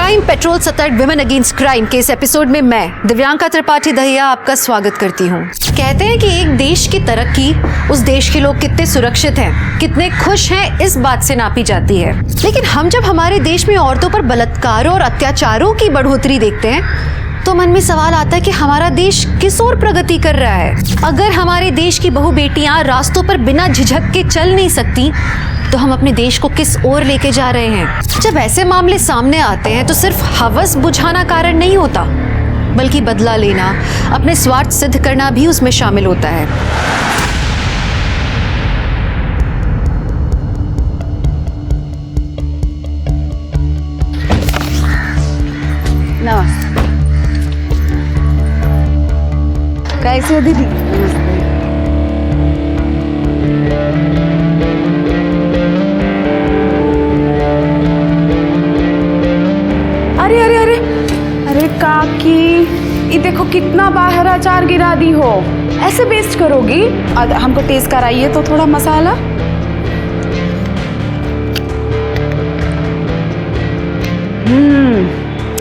Crime petrol सतर्क women against crime के इस एपिसोड में मैं दिव्यांका त्रिपाठी दहिया आपका स्वागत करती हूँ। कहते हैं कि एक देश की तरक्की उस देश के लोग कितने सुरक्षित हैं, कितने खुश हैं, इस बात से नापी जाती है। लेकिन हम जब हमारे देश में औरतों पर बलात्कारों और अत्याचारों की बढ़ोतरी देखते हैं तो मन में सवाल आता है कि हमारा देश किस ओर प्रगति कर रहा है। अगर हमारे देश की बहू बेटियां रास्तों पर बिना झिझक के चल नहीं सकती तो हम अपने देश को किस ओर लेके जा रहे हैं। जब ऐसे मामले सामने आते हैं तो सिर्फ हवस बुझाना कारण नहीं होता, बल्कि बदला लेना, अपने स्वार्थ सिद्ध करना भी उसमें शामिल होता है। नमस्ते। कैसे हो दीदी? नमस्ते। अरे अरे अरे अरे काकी, ये देखो कितना बाहर अचार गिरा दी हो। ऐसे वेस्ट करोगी? हमको टेस्ट कराइए तो थोड़ा मसाला।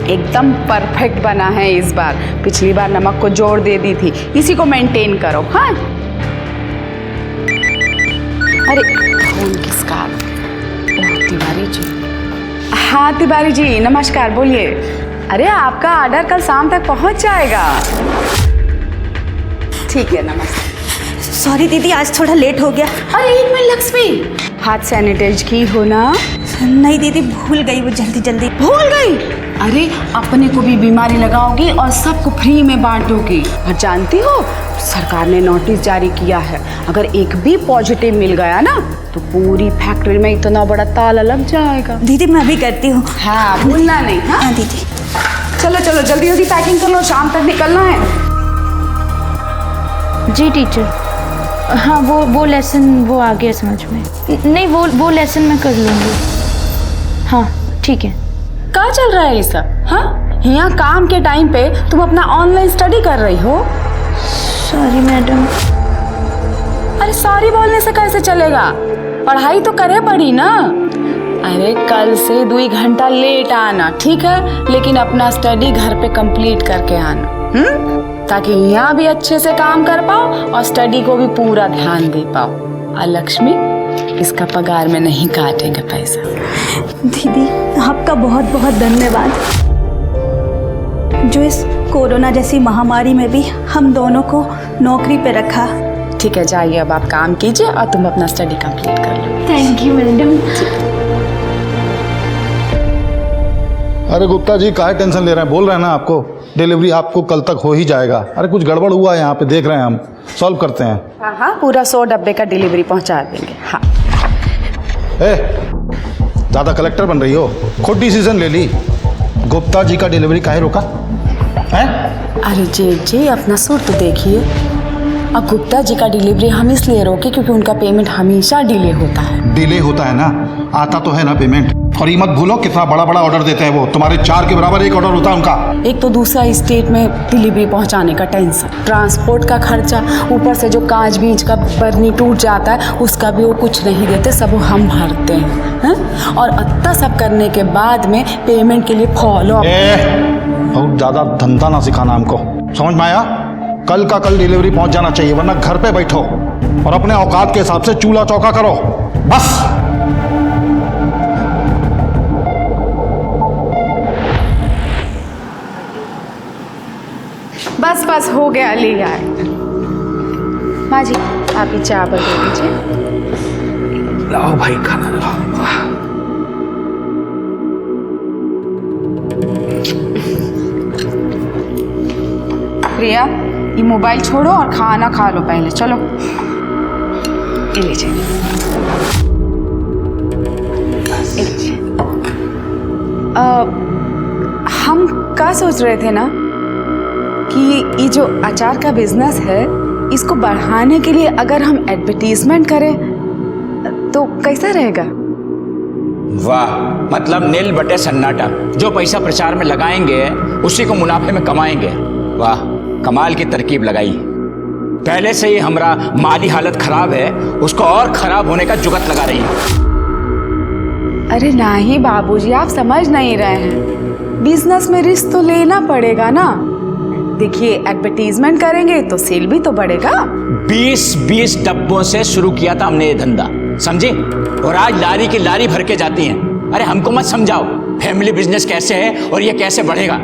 एकदम परफेक्ट बना है इस बार। पिछली बार नमक को जोड़ दे दी थी, इसी को मेंटेन करो। हाँ अरे फोन किसका? तिवारी जी। हाँ तिवारी जी नमस्कार, बोलिए। अरे आपका ऑर्डर कल शाम तक पहुंच जाएगा। ठीक है, नमस्ते। सॉरी दीदी, आज थोड़ा लेट हो गया। अरे एक मिनट लक्ष्मी, हाथ सैनिटाइज की हो ना? नहीं दीदी, भूल गई वो, जल्दी जल्दी भूल गई। अरे अपने को भी बीमारी लगाओगी और सबको फ्री में बांटोगी। और जानती हो सरकार ने नोटिस जारी किया है, अगर एक भी पॉजिटिव मिल गया ना तो पूरी फैक्ट्री में इतना बड़ा ताला लग जाएगा। दीदी मैं भी करती हूँ। हाँ भूलना नहीं। हाँ दीदी। चलो चलो जल्दी जल्दी पैकिंग कर लो, शाम तक निकलना है। जी टीचर। हाँ वो लेसन वो आ गया समझ में। नहीं वो लेसन मैं कर लूँगी। हाँ ठीक है। क्या चल रहा है ये सब? हाँ यहाँ काम के टाइम पे तुम अपना ऑनलाइन स्टडी कर रही हो। Sorry madam. अरे सॉरी बोलने से कैसे चलेगा? पढ़ाई तो करे पड़ी ना। अरे कल से 2 घंटा लेट आना, ठीक है? लेकिन अपना स्टडी घर पे कंप्लीट करके आना, ताकि यहाँ भी अच्छे से काम कर पाओ और स्टडी को भी पूरा ध्यान दे पाओ। और लक्ष्मी, इसका पगार में नहीं काटेंगे पैसा। दीदी आपका बहुत बहुत धन्यवाद, जो इस कोरोना जैसी महामारी में भी हम दोनों को नौकरी पे रखा। ठीक है, जाइए अब आप काम कीजिए और तुम अपना स्टडी कंप्लीट कर लो। Thank you madam. अरे गुप्ता जी काहे टेंशन ले रहे हैं? बोल रहे हैं ना आपको, डिलीवरी आपको कल तक हो ही जाएगा। अरे कुछ गड़बड़ हुआ है यहाँ पे, देख रहे हैं हम, सॉल्व करते हैं। हाँ हाँ पूरा 100 डब्बे का डिलीवरी पहुँचा देंगे। हाँ ज़्यादा कलेक्टर बन रही हो, खुद डिसीजन ले ली। गुप्ता जी का डिलीवरी काहे रोका है? अरे जी अपना सुर तो देखिए। अब गुप्ता जी का डिलीवरी हम इसलिए रोके क्योंकि उनका पेमेंट हमेशा डिले होता है। डिले होता है ना, आता तो है ना पेमेंट। और ये मत भूलो कितना बड़ा बड़ा ऑर्डर देते हैं वो, तुम्हारे 4 के बराबर एक ऑर्डर होता है उनका। एक तो दूसरा स्टेट में डिलीवरी पहुंचाने का टेंशन, ट्रांसपोर्ट का खर्चा, ऊपर से जो कांच बीच का बर्नी टूट जाता है उसका भी वो कुछ नहीं देते, सब वो हम भरते हैं। और इतना सब करने के बाद में पेमेंट के लिए फॉलो। बहुत ज़्यादा धंधा ना सिखाना हमको, समझ में आया? कल का कल डिलीवरी पहुंच जाना चाहिए, वरना घर पे बैठो और अपने औकात के हिसाब से चूल्हा चौका करो बस। बस बस हो गया, ले आए। माँ जी आप ही चावल दे दीजिए। लाओ भाई खाना लाओ। प्रिया ये मोबाइल छोड़ो और खाना खा लो पहले, चलो। ये लीजिए। हम क्या सोच रहे थे ना कि ये जो अचार का बिजनेस है इसको बढ़ाने के लिए अगर हम एडवर्टीजमेंट करें तो कैसा रहेगा? वाह, मतलब नील बटे सन्नाटा। जो पैसा प्रचार में लगाएंगे उसी को मुनाफे में कमाएंगे। वाह, कमाल की तरकीब लगाई। पहले से ही हमारा माली हालत खराब है, उसको और खराब होने का जुगत लगा रही है। अरे नहीं बाबूजी, आप समझ नहीं रहे हैं। बिजनेस में रिस्क तो लेना पड़ेगा ना। देखिए एडवर्टीजमेंट करेंगे तो सेल भी तो बढ़ेगा। 20-20 डब्बों से शुरू किया था हमने ये धंधा, समझे? और आज लारी की लारी भर के जाती हैं। अरे हमको मत समझाओ फैमिली बिजनेस कैसे है और ये कैसे बढ़ेगा।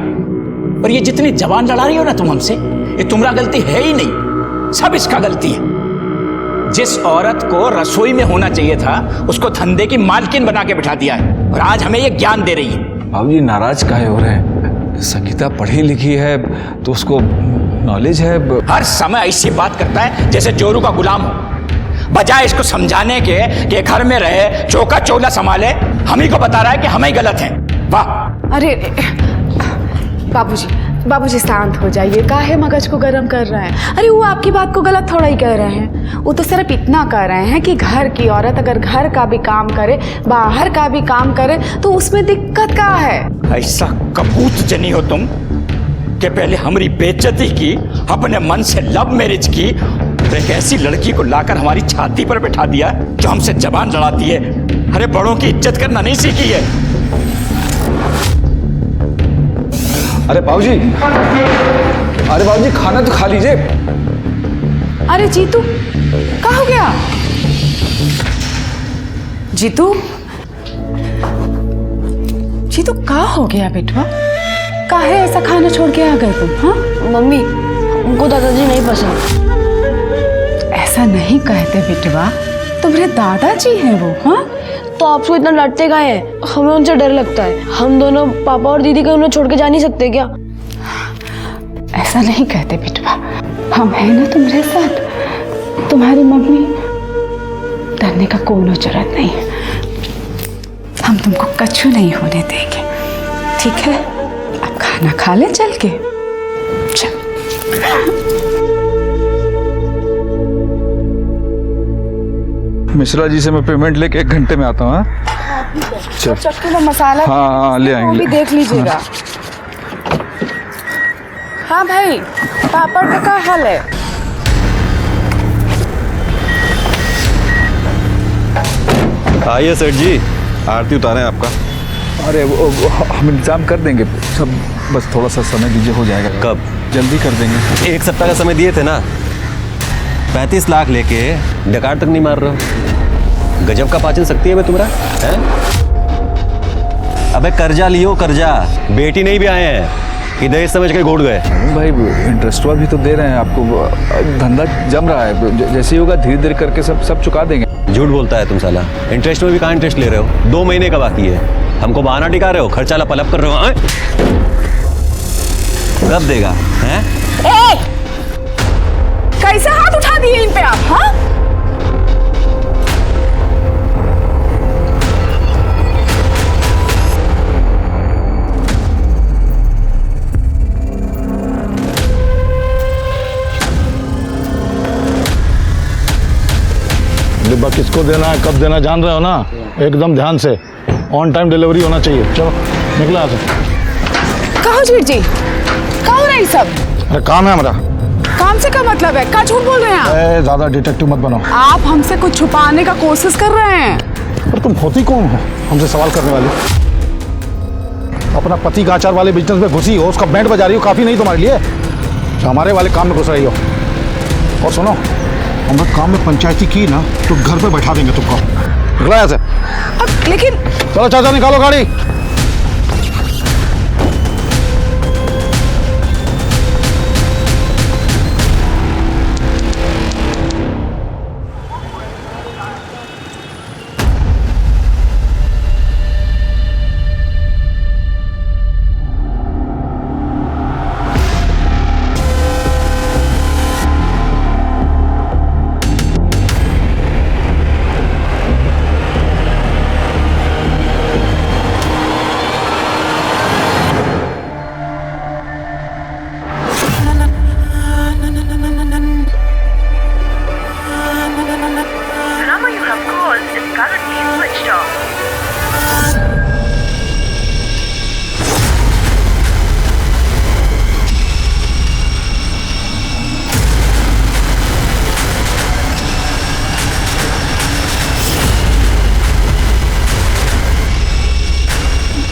और ये जितनी जबान लड़ा रही हो ना तुम हमसे, ये तुम्हारा गलती है ही नहीं, सब इसका गलती है। जिस औरत को रसोई में होना चाहिए था उसको धंधे की मालकिन बना के बिठा दिया है और आज हमें ये ज्ञान दे रही है। बाबूजी नाराज काहे हो रहे हैं? संगीता पढ़ी लिखी है तो उसको नॉलेज है। हर समय ऐसी बात करता है जैसे जोरू का गुलाम हो, बजाय इसको समझाने के कि घर में रहे चौका चौला संभाले, हम ही को बता रहा है कि हम ही गलत हैं। वाह! अरे बाबूजी शांत हो जाइए, काहे मगज को गर्म कर रहे हैं? अरे वो आपकी बात को गलत थोड़ा ही कह रहे हैं, वो तो सिर्फ इतना कह रहे हैं कि घर की औरत अगर घर का भी काम करे बाहर का भी काम करे तो उसमें दिक्कत क्या है? ऐसा कपूत जनी हो तुम कि पहले हमारी बेइज्जती की, अपने मन से लव मैरिज की, तो एक ऐसी लड़की को लाकर हमारी छाती पर बैठा दिया जो हमसे जबान लड़ाती है। अरे बड़ों की इज्जत करना नहीं सीखी है। अरे बाबूजी, खाना तो खा लीजिए। अरे जीतू क्या हो गया? जीतू क्या हो गया बेटवा? काहे ऐसा खाना छोड़ के आ गए तुम? हाँ मम्मी, हमको दादाजी नहीं पसंद। ऐसा नहीं कहते बेटवा, तुम्हारे दादाजी हैं वो। हाँ तो आपको इतना डांटते काहे हैं? हमें उनसे डर लगता है। हम दोनों पापा और दीदी को उन्हें छोड़ के जा नहीं सकते क्या? ऐसा नहीं कहते बेटवा, हम हैं ना तुम्हारे साथ। तुम्हारी मम्मी, डरने का कोई जरूरत नहीं, हम तुमको कछु नहीं होने देंगे, ठीक है? अब खाना खा ले चल के। चल। मिश्रा जी से मैं पेमेंट लेके 1 घंटे में आता हूँ। चल चक्की में मसाला हाँ ले वो आएंगे। भी देख लीजिएगा। हाँ भाई, पापड़ का क्या हाल है? आइए सेठ जी, आरती उतारें आपका। अरे वो हम इंतजाम कर देंगे सब, बस थोड़ा सा समय दीजिए, हो जाएगा। कब? जल्दी कर देंगे। 1 सप्ताह का समय दिए थे ना। 35 लाख लेके डकार तक नहीं मार रहे हो। गजब का पाचन शक्ति है बे तुम्हारा, हैं? अबे कर्जा लियो कर्जा, बेटी नहीं भी आए हैं कि दहेज समझ के घोट गए। भाई इंटरेस्ट भी तो दे रहे हैं आपको, धंधा जम रहा है, जैसे ही होगा धीरे धीरे करके सब चुका देंगे। झूठ बोलता है तुम साला। इंटरेस्ट में भी कहाँ इंटरेस्ट ले रहे हो? 2 महीने का बाकी है, हमको बहाना टिका रहे हो, खर्चा लपलप कर रहे हो। कब देगा? हैं? कैसे हाथ उठा दिए इन पे आप? हाँ डिब्बा किसको देना है, कब देना, जान रहे हो ना? एकदम ध्यान से, ऑन टाइम डिलीवरी होना चाहिए। चलो निकलो यहाँ से। कहो जीत जी, क्या हो रहा है सब? अरे काम है हमारा। काम से क्या मतलब है? क्या झूठ बोल रहे हैं आप? ज्यादा डिटेक्टिव मत बनो। आप हमसे कुछ छुपाने का कोशिश कर रहे हैं। पर तुम होती कौन हो हमसे सवाल करने वाली? अपना पति का आचार वाले बिजनेस में घुसी हो, उसका बैंड बजा रही हो, काफी नहीं तुम्हारे लिए? तो हमारे वाले काम में घुस रही हो। और सुनो, हम काम में पंचायती की ना तो घर पे बैठा देंगे तुमको। निकलो यहाँ से। अब लेकिन चलो चाचा निकालो गाड़ी।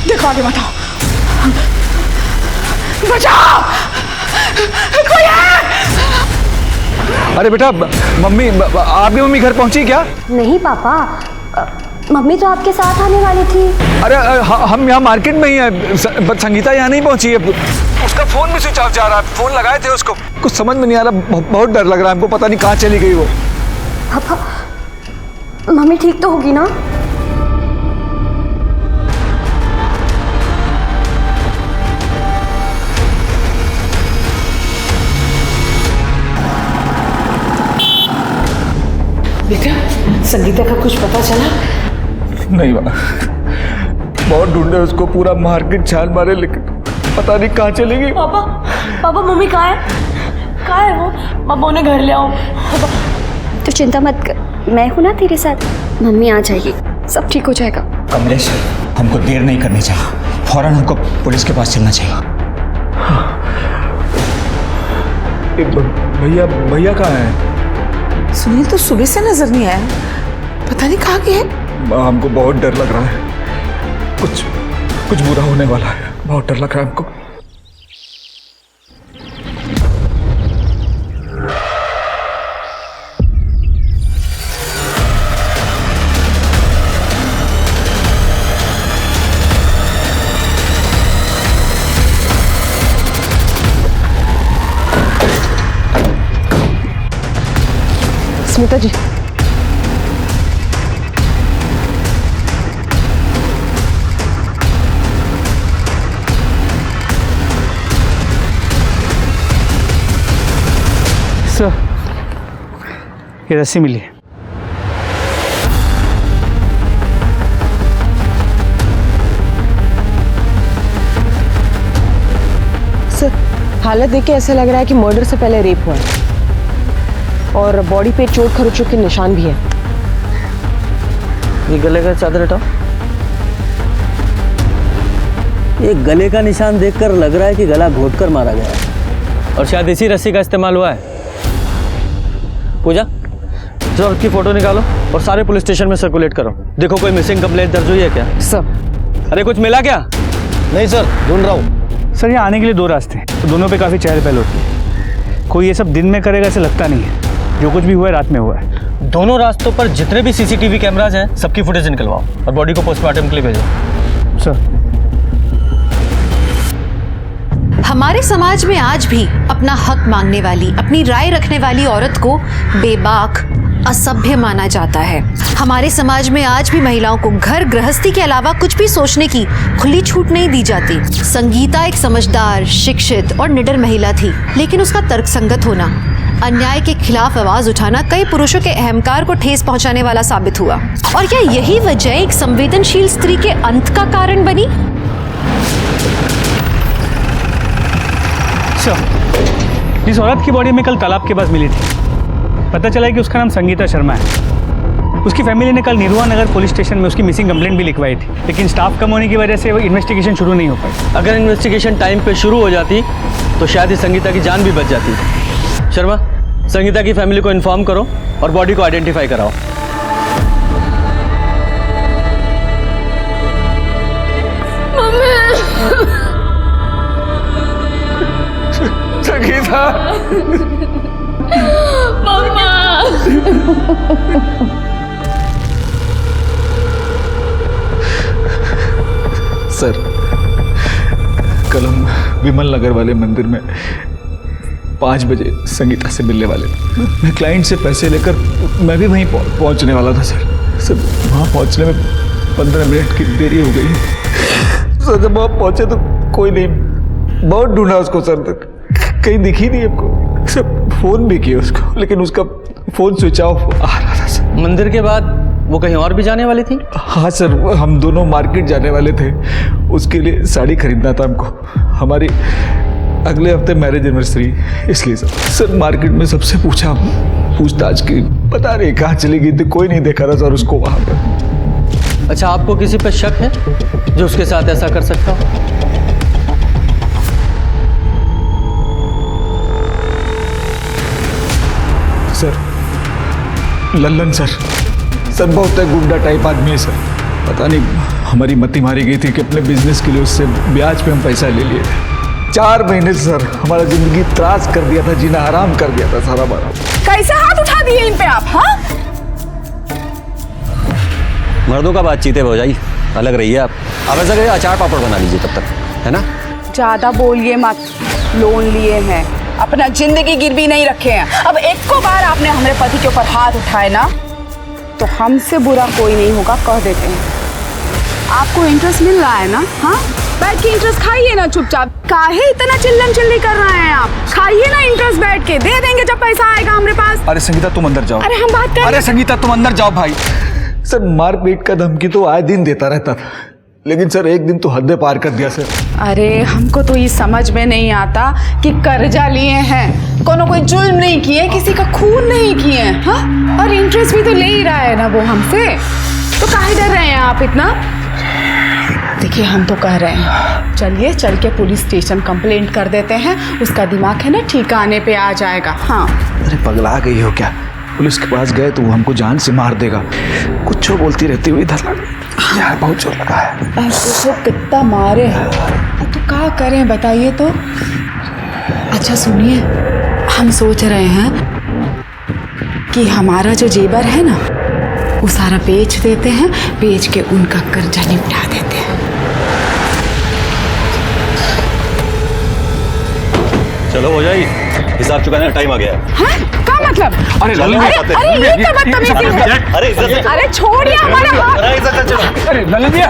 देखो आगे बताओ। बचाओ, कोई है? अरे बेटा, मम्मी, आपकी मम्मी घर पहुंची क्या? नहीं पापा, मम्मी तो आपके साथ आने वाली थी। अरे हम यहाँ मार्केट में ही हैं, संगीता यहाँ नहीं पहुंची है। उसका फोन भी स्विच ऑफ जा रहा है, फोन लगाए थे उसको, कुछ समझ में नहीं आ रहा, बहुत डर लग रहा है हमको, पता नहीं कहाँ चली गई वो। पापा, मम्मी ठीक तो होगी ना? बेटा, संगीता का कुछ पता चला? नहीं माँ, बहुत ढूंढे उसको, पूरा मार्केट छान मारे, लेकिन पता नहीं कहाँ चली गई। पापा, पापा मम्मी कहाँ है? कहाँ है वो? पापा उन्हें घर ले आओ। तो चिंता मत कर, मैं हूं ना तेरे साथ, मम्मी आ जाएगी, सब ठीक हो जाएगा। कमलेश, हमको देर नहीं करनी चाहिए, फौरन हमको पुलिस के पास चलना चाहिए। भैया कहाँ है? सुनील तो सुबह से नजर नहीं आया, पता नहीं कहाँ गए। हमको बहुत डर लग रहा है, कुछ बुरा होने वाला है, बहुत डर लग रहा है हमको। स्मिता जी, सर, ये रस्सी मिली है। सर, हालत देख के ऐसा लग रहा है कि मर्डर से पहले रेप हुआ है और बॉडी पे चोट खरोचों के निशान भी है। ये गले का चादर हटाओ। ये गले का निशान देखकर लग रहा है कि गला घोटकर मारा गया है और शायद इसी रस्सी का इस्तेमाल हुआ है। पूजा, जरा उसकी फोटो निकालो और सारे पुलिस स्टेशन में सर्कुलेट करो। देखो कोई मिसिंग कंप्लेंट दर्ज हुई है क्या? सर, अरे कुछ मिला क्या? नहीं सर, ढूंढ रहा हूँ। सर, यहाँ आने के लिए 2 रास्ते हैं, तो दोनों पे काफ़ी चहल पहल होती है। कोई ये सब दिन में करेगा ऐसा लगता नहीं है, जो कुछ भी हुआ है रात में हुआ है। दोनों रास्तों पर जितने भी सीसीटीवी कैमराज हैं सबकी फुटेज निकलवाओ और बॉडी को पोस्टमार्टम के लिए भेजो। सर, हमारे समाज में आज भी अपना हक मांगने वाली, अपनी राय रखने वाली औरत को बेबाक, असभ्य माना जाता है। हमारे समाज में आज भी महिलाओं को घर गृहस्थी के अलावा कुछ भी सोचने की खुली छूट नहीं दी जाती। संगीता एक समझदार, शिक्षित और निडर महिला थी, लेकिन उसका तर्कसंगत होना, अन्याय के खिलाफ आवाज उठाना कई पुरुषों के अहंकार को ठेस पहुंचाने वाला साबित हुआ। और क्या यही वजह एक संवेदनशील स्त्री के अंत का कारण बनी? इस औरत की बॉडी में कल तालाब के पास मिली थी। पता चला कि उसका नाम संगीता शर्मा है। उसकी फैमिली ने कल निरुआ नगर पुलिस स्टेशन में उसकी मिसिंग कंप्लेंट भी लिखवाई थी, लेकिन स्टाफ कम होने की वजह से वो इन्वेस्टिगेशन शुरू नहीं हो पाई। अगर इन्वेस्टिगेशन टाइम पे शुरू हो जाती तो शायद इस संगीता की जान भी बच जाती। शर्मा, संगीता की फैमिली को इन्फॉर्म करो और बॉडी को आइडेंटिफाई कराओ। संगीता, सर, कल हम विमल नगर वाले मंदिर में 5 बजे संगीता से मिलने वाले थे। मैं क्लाइंट से पैसे लेकर मैं भी वहीं पहुंचने वाला था सर। वहाँ पहुंचने में 15 मिनट की देरी हो गई। सर, जब वहाँ पहुंचे तो कोई नहीं, बहुत ढूंढा उसको सर, कहीं दिखी नहीं हमको। सर, फोन भी किया उसको, लेकिन उसका फोन स्विच ऑफ आ रहा था सर। मंदिर के बाद वो कहीं और भी जाने वाली थी? हाँ सर, हम दोनों मार्केट जाने वाले थे, उसके लिए साड़ी खरीदना था हमको। हमारी अगले हफ्ते मैरिज एनिवर्सरी, इसलिए सर मार्केट में सबसे पूछताछ की, पता नहीं कहाँ चली गई थी, कोई नहीं देखा था सर उसको वहाँ पर। अच्छा, आपको किसी पर शक है जो उसके साथ ऐसा कर सकता हो? सर, लल्लन सर बहुत गुंडा टाइप आदमी है सर, पता नहीं हमारी मती मारी गई थी कि अपने बिजनेस के लिए उससे ब्याज पे हम पैसा ले लिए थे। 4 महीने से सर हमारा जिंदगी त्रास कर दिया था, जीना हराम कर दिया था सारा बारा। कैसे हाथ उठा दिए इन पे आप? हाँ, मर्दों का बातचीत है भौजाई, अलग रहिए आप। ऐसा करिए अचार पापड़ बना लीजिए तब तक, है ना? ज्यादा बोलिए मत। लोन लिए हैं, अपना जिंदगी गिरवी नहीं रखे हैं। अब एक को बार आपने हमारे पति के ऊपर हाथ उठाए ना, तो हमसे बुरा कोई नहीं होगा, कह देते हैं। आपको इंटरेस्ट मिल रहा है ना? हाँ, बैठ के इंटरेस्ट खाइए ना चुपचाप। काहे इतना चिल्लम चिल्ली कर रहे हैं आप? खाइए ना इंटरेस्ट बैठ के, दे देंगे जब पैसा आएगा हमारे पास। अरे संगीता तुम अंदर जाओ। अरे हम बात कर। अरे संगीता तुम अंदर जाओ भाई। सर मारपीट का धमकी तो आए दिन देता रहता था, लेकिन सर एक दिन तो हद पार कर दिया सर। अरे हमको तो ये समझ में नहीं आता कि कर्जा लिए हैं, कोई जुल्म नहीं किए, किसी का खून नहीं किए, हाँ? और इंटरेस्ट भी तो ले ही रहा है ना वो हमसे, तो काहे डर रहे हैं आप इतना? देखिए हम तो कह रहे हैं, चलिए चल के पुलिस स्टेशन कंप्लेंट कर देते हैं, उसका दिमाग है ना ठिकाने पे आ जाएगा। हाँ। अरे पगला गई हो क्या? पुलिस के पास गए तो वो हमको जान से मार देगा। कुछ बोलती रहती हुई इधर यार बहुत जोर लगा है। तो कितना मारे हैं, तो क्या करें बताइए तो? अच्छा सुनिए, हम सोच रहे हैं कि हमारा जो जेवर है ना वो सारा बेच देते हैं, बेच के उनका कर्जा निपटा देते हैं। चलो भौजाई, हिसाब चुकाने का टाइम आ गया है। हाँ? क्या मतलब? अरे अरे ये क्या बदतमीजी है? अरे छोड़िए हमारा हाथ। अरे ललन भैया,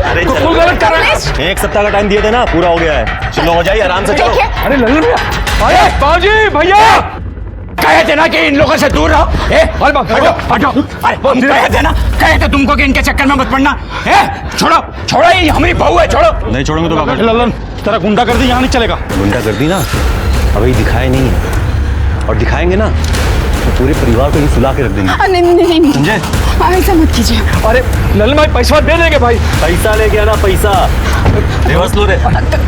अरे तो फुल गलत कर रहे हैं। 1 सप्ताह का टाइम दिए थे ना, पूरा हो गया है। चलो भौजाई आराम से चलो। अरे ललन भैया, अरे बाबूजी भैया कहे थे ना कि इन लोगों से दूर रहो। हटो हटो। अरे हम कहे थे तुमको कि इनके चक्कर में मत पड़ना। छोड़ो ये हमारी बहू है, छोड़ो। नहीं छोड़ोगे तो क्या? ललन तेरा गुंडा कर दी, यहाँ नहीं चलेगा। गुंडा कर दी ना, अभी दिखाए नहीं है, और दिखाएंगे ना तो पूरे परिवार को ही सुला के रख देंगे। नहीं समझे? ऐसा मत कीजिए। अरे ललन भाई पैसा दे देंगे भाई। पैसा ले गया ना, पैसा रिवर्स लो रे।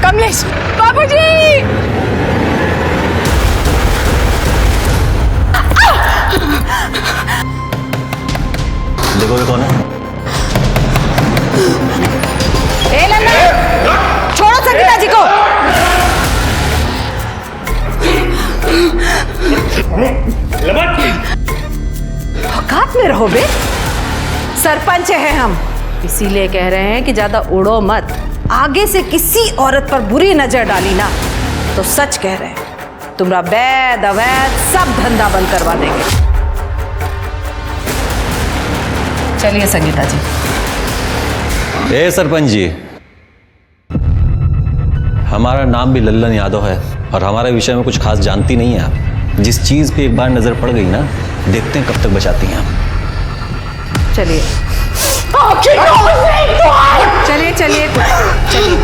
कमलेश बाबूजी, देखो ये कौन है? ए लल्ला, छोड़ो संगीता जी को। औकात में रहो बे, सरपंच है हम, इसीलिए कह रहे हैं कि ज्यादा उड़ो मत। आगे से किसी औरत पर बुरी नजर डाली ना तो सच कह रहे हैं, तुम्हारा वैद अवैध सब धंधा बंद करवा देंगे। चलिए संगीता जी। ए सरपंच जी, हमारा नाम भी लल्लन यादव है और हमारे विषय में कुछ खास जानती नहीं है आप। जिस चीज पे एक बार नजर पड़ गई ना, देखते हैं कब तक बचाती हैं आप। चलिए चलिए चलिए चलिए।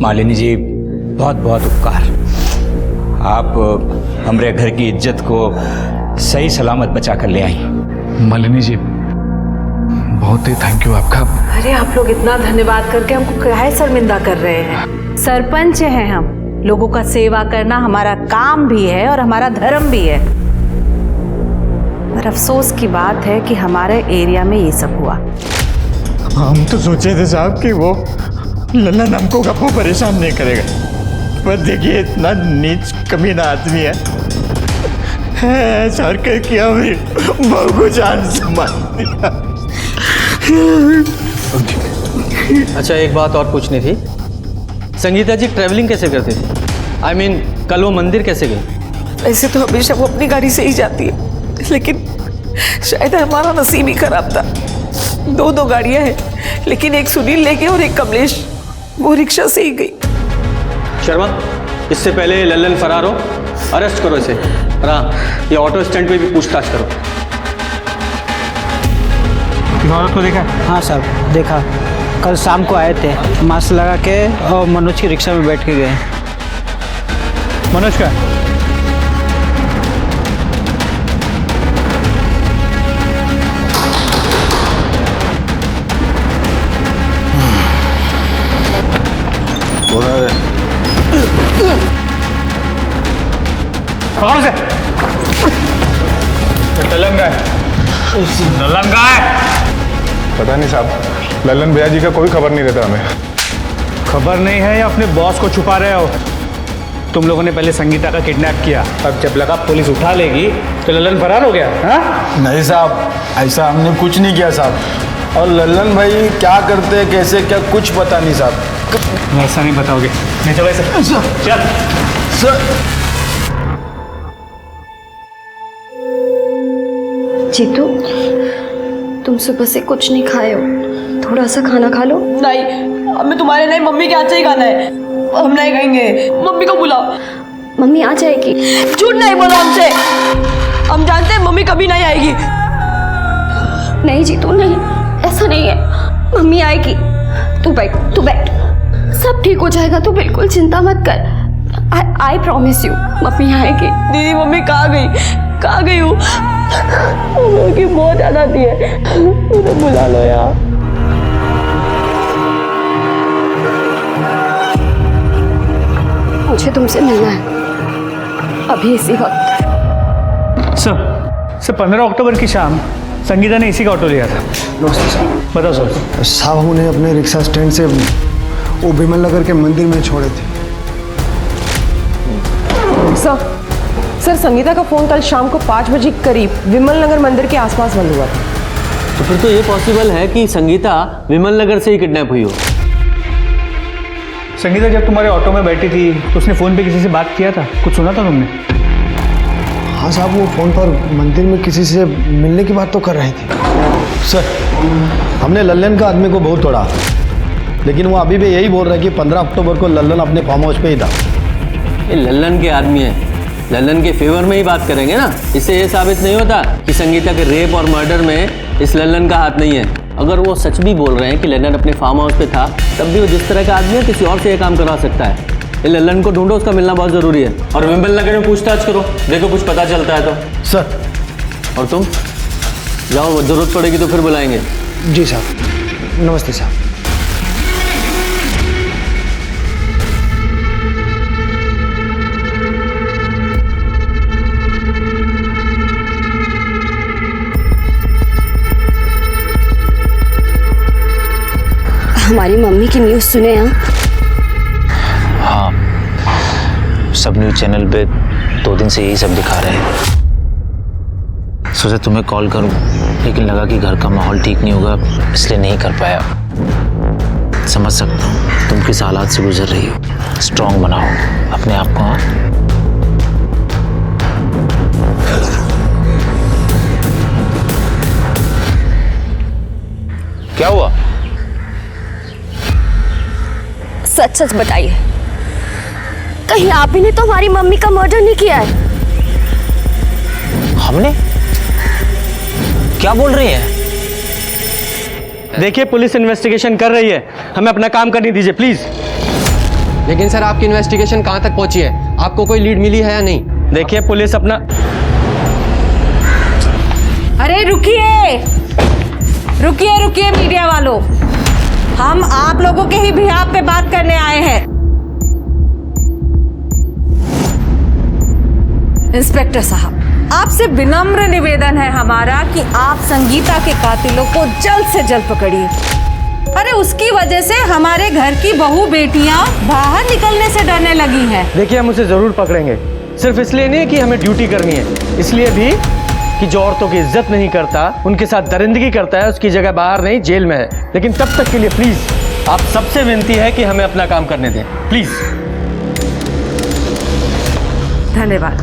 मालिनी जी बहुत बहुत उपकार। आप हमारे घर की इज्जत को सही सलामत बचा कर ले आई। मालिनी जी बहुत ही थैंक यू आपका। अरे आप लोग इतना धन्यवाद करके हमको काहे शर्मिंदा कर रहे हैं? सरपंच हैं हम, लोगों का सेवा करना हमारा काम भी है और हमारा धर्म भी है। पर अफसोस की बात है कि हमारे एरिया में ये सब हुआ। हम तो सोचे थे साहब कि वो लल्लन हमको कभी परेशान नहीं करेगा, पर देखिए इतना नीच कमीना आदमी है, सर के किया मेरी बहू को जान से मार दिया। अच्छा एक बात और पूछनी थी, संगीता जी ट्रैवलिंग कैसे करती थी? I mean, कल वो मंदिर कैसे गई? ऐसे तो हमेशा वो अपनी गाड़ी से ही जाती है, लेकिन शायद हमारा नसीब ही खराब था। 2 गाड़ियां हैं, लेकिन एक सुनील ले गए और एक कमलेश वो रिक्शा से ही गई। शर्मा, इससे पहले लल्लन फरार हो, अरेस्ट करो इसे। और हाँ, ये ऑटो स्टैंड पे भी पूछताछ करो। औरत को देखा? हाँ साहब देखा, कल शाम को आए थे, मास्क लगा के और मनोज की रिक्शा में बैठ के गए। मनोज का? है? लल्लन कहाँ है? पता नहीं साहब, लल्लन भैया जी का कोई खबर नहीं रहता हमें। खबर नहीं है या अपने बॉस को छुपा रहे हो? तुम लोगों ने पहले संगीता का किडनैप किया, अब जब लगा पुलिस उठा लेगी तो लल्लन फरार हो गया। हाँ? नहीं साहब, ऐसा हमने कुछ नहीं किया साहब। और लल्लन भाई क्या करते हैं, कैसे क्या, कुछ पता नहीं साहब। ऐसा नहीं बताओगे? नहीं चलो ऐसा चल सर। जीतू, तुम सुबह से कुछ नहीं खाए हो, थोड़ा सा खाना खा लो। नहीं, हमें तुम्हारे नहीं, मम्मी के हाथ से ही खाना है। हम नहीं खाएंगे, मम्मी को बुलाओ। मम्मी आ जाएगी। झूठ नहीं बोलो हमसे, हम जानते हैं मम्मी कभी नहीं आएगी। नहीं जीतू नहीं, ऐसा नहीं है, मम्मी आएगी। तू बैठ, तू बैठ, सब ठीक हो जाएगा, तू बिल्कुल चिंता मत कर। आई प्रॉमिस यू, मम्मी आएगी। दीदी मम्मी कहाँ गई हूँ? उनकी बहुत याद आती है, उन्हें बुला लो यार। मुझे तुमसे मिलना है अभी इसी वक्त। सर 15 अक्टूबर की शाम संगीता ने इसी का ऑटो लिया था। नमस्ते सर। बताओ सर। साहब उन्हें अपने रिक्शा स्टैंड से वो विमल नगर के मंदिर में छोड़े थे। सर संगीता का फोन कल शाम को 5 बजे करीब विमल नगर मंदिर के आसपास बंद हुआ था। तो फिर तो ये पॉसिबल है कि संगीता विमल नगर से ही किडनैप हुई हो। संगीता जब तुम्हारे ऑटो में बैठी थी तो उसने फ़ोन पे किसी से बात किया था? कुछ सुना था तुमने? हाँ साहब, वो फ़ोन पर मंदिर में किसी से मिलने की बात तो कर रही थी। सर, हमने लल्लन का आदमी को बहुत तोड़ा, लेकिन वो अभी भी यही बोल रहा है कि 15 अक्टूबर को लल्लन अपने फार्म हाउस पे ही था। ये लल्लन के आदमी है, लल्लन के फेवर में ही बात करेंगे ना। इससे ये साबित नहीं होता कि संगीता के रेप और मर्डर में इस लल्लन का हाथ नहीं है। अगर वो सच भी बोल रहे हैं कि लल्लन अपने फार्म हाउस पे था, तब भी वो जिस तरह का आदमी है किसी और से ये काम करवा सकता है। ये लल्लन को ढूंढो, उसका मिलना बहुत ज़रूरी है। और विमल नगर में पूछताछ करो, देखो कुछ पता चलता है तो। सर। और तुम जाओ, जरूरत पड़ेगी तो फिर बुलाएंगे। जी साहब, नमस्ते साहब। हमारी मम्मी की न्यूज़ सुने हैं? हाँ, सब न्यूज़ चैनल पे 2 दिन से यही सब दिखा रहे हैं। सोचा तुम्हें कॉल करूं, लेकिन लगा कि घर का माहौल ठीक नहीं होगा, इसलिए नहीं कर पाया। समझ सकता हूँ तुम किस हालात से गुजर रही हो। स्ट्रांग बनाओ अपने आप को। हाँ, क्या हुआ? सच सच बताइए, कहीं आप ही ने तो हमारी मम्मी का मर्डर नहीं किया है? हमने? क्या बोल रही हैं? देखिए, पुलिस इन्वेस्टिगेशन कर रही है, हमें अपना काम करने दीजिए प्लीज। लेकिन सर आपकी इन्वेस्टिगेशन कहाँ तक पहुंची है? आपको कोई लीड मिली है या नहीं? देखिए पुलिस अपना। अरे रुकिए रुकिए रुकिए मीडिया वालों, हम आप लोगों के ही बिहाफ पे बात करने आए हैं। इंस्पेक्टर साहब, आपसे विनम्र निवेदन है हमारा कि आप संगीता के कातिलों को जल्द से जल्द पकड़िए। अरे उसकी वजह से हमारे घर की बहू बेटियां बाहर निकलने से डरने लगी हैं। देखिए हम उसे जरूर पकड़ेंगे, सिर्फ इसलिए नहीं कि हमें ड्यूटी करनी है, इसलिए भी कि जो औरतों की इज्जत नहीं करता, उनके साथ दरिंदगी करता है, उसकी जगह बाहर नहीं जेल में है। लेकिन तब तक के लिए प्लीज आप सबसे विनती है कि हमें अपना काम करने दें, प्लीज। धन्यवाद।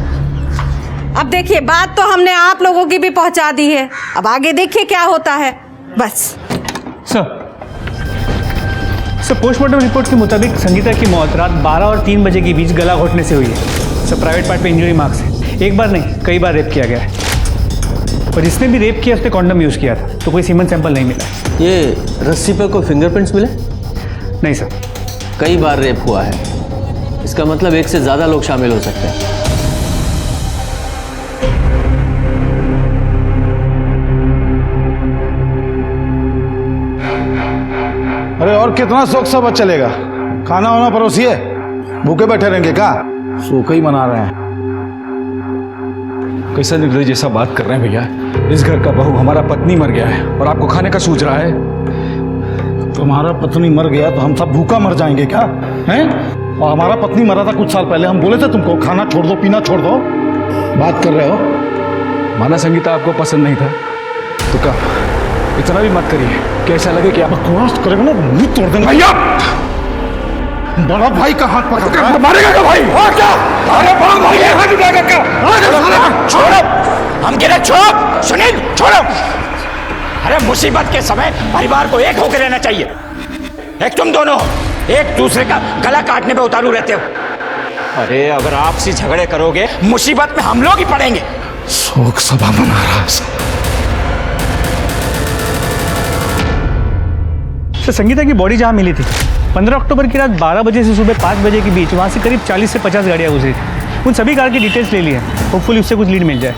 अब देखिए, बात तो हमने आप लोगों की भी पहुंचा दी है, अब आगे देखिए क्या होता है। बस सर पोस्टमार्टम रिपोर्ट के मुताबिक संगीता की मौत रात 12 और 3 बजे के बीच गला घोटने से हुई है। सर प्राइवेट पार्ट पे इंजरी मार्क्स है, एक बार नहीं कई बार रेप किया गया है, और जिसने भी रेप किया उसने कॉन्डम यूज़ किया था, तो कोई सीमन सैंपल नहीं मिला। ये रस्सी पर कोई फिंगरप्रिंट्स मिले? नहीं सर। कई बार रेप हुआ है, इसका मतलब एक से ज़्यादा लोग शामिल हो सकते हैं। अरे और कितना शौक सब चलेगा? खाना वाना परोसिए, भूखे बैठे रहेंगे क्या? सूखा ही मना रहे हैं। कैसा निर्दयी जैसा बात कर रहे हैं भैया। इस घर का बहू हमारा पत्नी मर गया है और आपको खाने का सूझ रहा है। तुम्हारा पत्नी मर गया तो हम सब भूखा मर जाएंगे क्या हैं? और हमारा पत्नी मरा था कुछ साल पहले, हम बोले थे तुमको खाना छोड़ दो, पीना छोड़ दो। बात कर रहे हो। माना संगीता आपको पसंद नहीं था तो क्या, इतना भी मत करिए कि ऐसा लगे कि आप बकवास करेगा ना मुंह तोड़ देंगे। भैया बड़ा भाई का हाथ पकड़ के मारेगा क्या भाई? और क्या? अरे बड़ा भाई है, हाथ उठाएगा क्या? छोड़ो, हम गिरे, छोड़ो सुनील, छोड़ो। अरे मुसीबत के समय परिवार को एक होकर रहना चाहिए। एक तुम दोनों एक दूसरे का गला काटने पे उतारू रहते हो। अरे अगर आपसी झगड़े करोगे मुसीबत में हम लोग ही पड़ेंगे। शोक सभा मना रहा है। सर, संगीता की बॉडी जहाँ मिली थी 15 अक्टूबर की रात 12 बजे से सुबह 5 बजे के बीच वहाँ से करीब 40 से 50 गाड़ियाँ गुजरी थी। उन सभी कार की डिटेल्स ले ली है, होपफुली उससे कुछ लीड मिल जाए।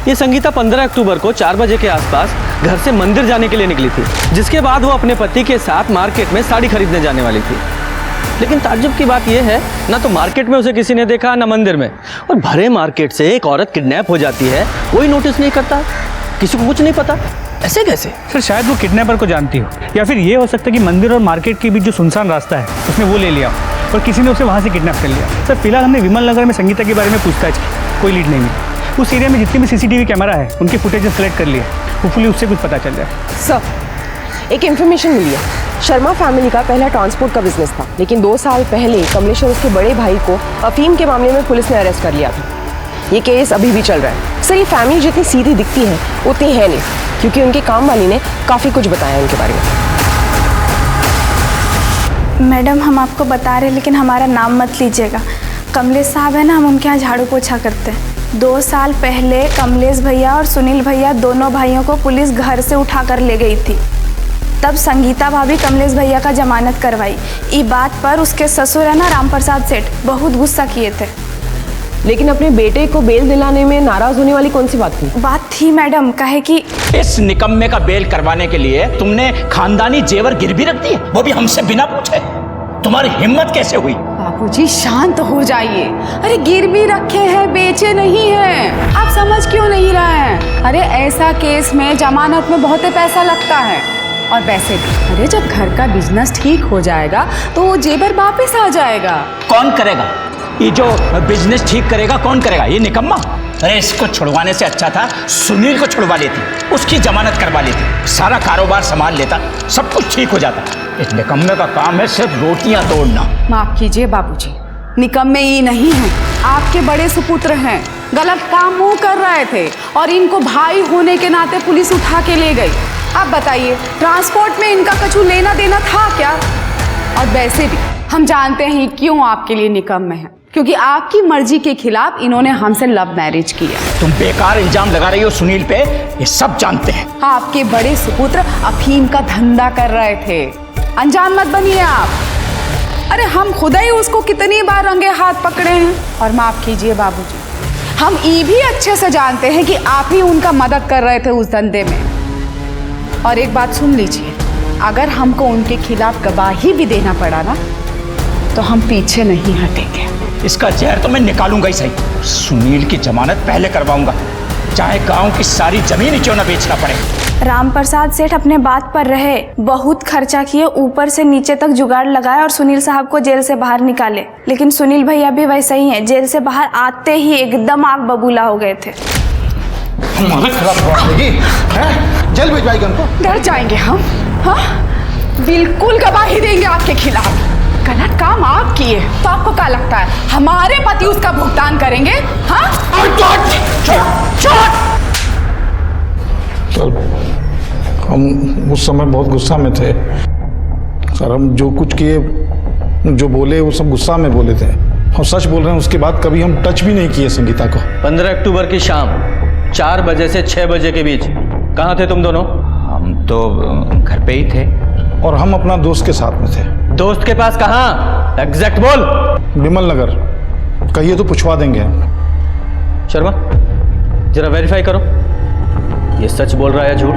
ये संगीता 15 अक्टूबर को 4 बजे के आसपास घर से मंदिर जाने के लिए निकली थी, जिसके बाद वो अपने पति के साथ मार्केट में साड़ी खरीदने जाने वाली थी। लेकिन ताज्जुब की बात यह है, ना तो मार्केट में उसे किसी ने देखा ना मंदिर में। और भरे मार्केट से एक औरत किडनैप हो जाती है, कोई नोटिस नहीं करता, किसी को कुछ नहीं पता। ऐसे कैसे? सर शायद वो किडनैपर को जानती हो, या फिर ये हो सकता है कि मंदिर और मार्केट के बीच जो सुनसान रास्ता है उसने वो ले लिया और किसी ने उसे वहाँ से किडनैप कर लिया। सर फिलहाल हमने विमल नगर में संगीता के बारे में पूछताछ की, कोई लीड नहीं मिली। उस एरिया में जितने भी सीसीटीवी कैमरा है उनके फुटेजेस कलेक्ट कर लिए, होपफुली उससे कुछ पता चल जाए। सर एक इन्फॉर्मेशन मिली है, शर्मा फैमिली का पहला ट्रांसपोर्ट का बिजनेस था, लेकिन 2 साल पहले कमलेश और उसके बड़े भाई को अफीम के मामले में पुलिस ने अरेस्ट कर लिया था। ये केस अभी भी चल रहा है। सर ये फैमिली जितनी सीधी दिखती है उतनी है नहीं, क्योंकि उनके काम वाली ने काफ़ी कुछ बताया उनके बारे में। मैडम हम आपको बता रहे हैं लेकिन हमारा नाम मत लीजिएगा। कमलेश साहब है ना, हम उनके यहाँ झाड़ू पोछा करते हैं। 2 साल पहले कमलेश भैया और सुनील भैया दोनों भाइयों को पुलिस घर से उठा कर ले गई थी। तब संगीता भाभी कमलेश भैया का जमानत करवाई। ये बात पर उसके ससुर है ना राम प्रसाद सेठ बहुत गुस्सा किए थे। लेकिन अपने बेटे को बेल दिलाने में नाराज होने वाली कौन सी बात थी? बात थी मैडम, कहे कि इस निकम्मे का बेल करवाने के लिए तुमने खानदानी जेवर गिरवी रख दिए, वो भी हमसे बिना पूछे। तुम्हारी हिम्मत कैसे हुई? बाबूजी शांत हो जाइए। अरे गिरवी रखे हैं, बेचे नहीं हैं। आप समझ क्यों नहीं रहे हैं? अरे ऐसा केस में जमानत में बहुत पैसा लगता है। और वैसे भी अरे जब घर का बिजनेस ठीक हो जाएगा तो वो जेवर वापस आ जाएगा। कौन करेगा ये जो बिजनेस ठीक करेगा? कौन करेगा? ये निकम्मा। अरे इसको छुड़वाने से अच्छा था सुनील को छुड़वा लेती, उसकी जमानत करवा लेती, सारा कारोबार संभाल लेता, सब कुछ ठीक हो जाता। इस निकम्मे का काम है सिर्फ रोटियां तोड़ना। माफ कीजिए बाबूजी, निकम्मे ये नहीं हैं, आपके बड़े सुपुत्र हैं। गलत काम वो कर रहे थे और इनको भाई होने के नाते पुलिस उठा के ले गई। आप बताइए ट्रांसपोर्ट में इनका कछु लेना देना था क्या? और वैसे भी हम जानते हैं क्यों आपके लिए निकम्मे हैं, क्योंकि आपकी मर्जी के खिलाफ इन्होंने हमसे लव मैरिज किया। तुम बेकार इल्जाम लगा रही हो सुनील पे, ये सब जानते हैं। आपके बड़े सुपुत्र अफीम का धंधा कर रहे थे, अनजान मत बनिए आप। अरे हम खुदा ही उसको कितनी बार रंगे हाथ पकड़े हैं। और माफ कीजिए बाबूजी, हम ये भी अच्छे से जानते हैं कि आप ही उनका मदद कर रहे थे उस धंधे में। और एक बात सुन लीजिए, अगर हमको उनके खिलाफ गवाही भी देना पड़ा ना तो हम पीछे नहीं हटेंगे। इसका जहर तो मैं निकालूंगा ही सही। सुनील की जमानत पहले करवाऊंगा, चाहे गांव की सारी जमीन ही क्यों न बेचना पड़े। राम प्रसाद सेठ अपने बात पर रहे, बहुत खर्चा किए, ऊपर से नीचे तक जुगाड़ लगाए और सुनील साहब को जेल से बाहर निकाले। लेकिन सुनील भैया भी वैसे ही हैं, जेल से बाहर आते ही एकदम आग बबूला हो गए थे। जेल भिजवाएगा उनको? डर जाएंगे हम? हाँ बिल्कुल गवाही देंगे आपके खिलाफ। गलत काम आप किए तो आपको क्या लगता है हमारे पति उसका भुगतान करेंगे? हाँ चल, हम उस समय बहुत गुस्सा में थे सर। हम जो कुछ किए, जो बोले वो सब गुस्सा में बोले थे। हम सच बोल रहे हैं, उसके बाद कभी हम टच भी नहीं किए संगीता को। 15 अक्टूबर की शाम 4 बजे से 6 बजे के बीच कहाँ थे तुम दोनों? हम तो घर पे ही थे। और हम अपना दोस्त के साथ में थे। दोस्त के पास कहाँ? एग्जैक्ट बोल। विमल नगर। कहिए तो पूछवा देंगे। शर्मा जरा वेरीफाई करो, ये सच बोल रहा है झूठ?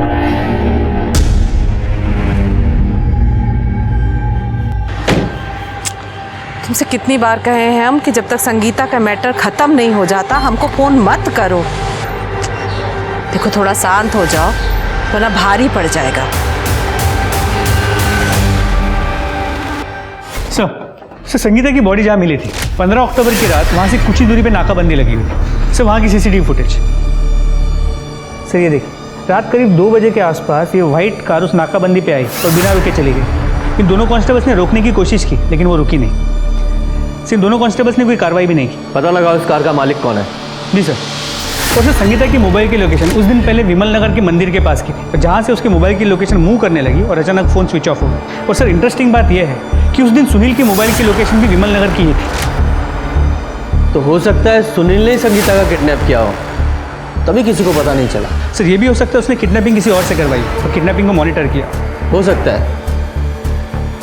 तुमसे कितनी बार कहे हैं हम कि जब तक संगीता का मैटर खत्म नहीं हो जाता हमको फोन मत करो। देखो थोड़ा शांत हो जाओ वरना भारी पड़ जाएगा। सर संगीता की बॉडी जहाँ मिली थी 15 अक्टूबर की रात वहाँ से कुछ ही दूरी पे नाकाबंदी लगी हुई थी। सर वहाँ की सीसीटीवी फुटेज सर ये देखिए, रात करीब 2 बजे के आसपास ये व्हाइट कार उस नाकाबंदी पे आई और बिना रुके चली गई। इन दोनों कांस्टेबल्स ने रोकने की कोशिश की लेकिन वो रुकी नहीं। सिर्फ दोनों कांस्टेबल्स ने कोई कार्रवाई भी नहीं की। पता लगा उस कार का मालिक कौन है? जी सर। और सर संगीता की मोबाइल की लोकेशन उस दिन पहले विमल नगर के मंदिर के पास की थी, जहाँ से उसके मोबाइल की लोकेशन मूव करने लगी और अचानक फ़ोन स्विच ऑफ हो गया। और सर इंटरेस्टिंग बात यह है कि उस दिन सुनील की मोबाइल की लोकेशन भी विमल नगर की ही थी। तो हो सकता है सुनील ने संगीता का किडनैप किया हो, तभी किसी को पता नहीं चला। सर ये भी हो सकता है उसने किडनैपिंग किसी और से करवाई और किडनैपिंग को मॉनिटर किया। हो सकता है।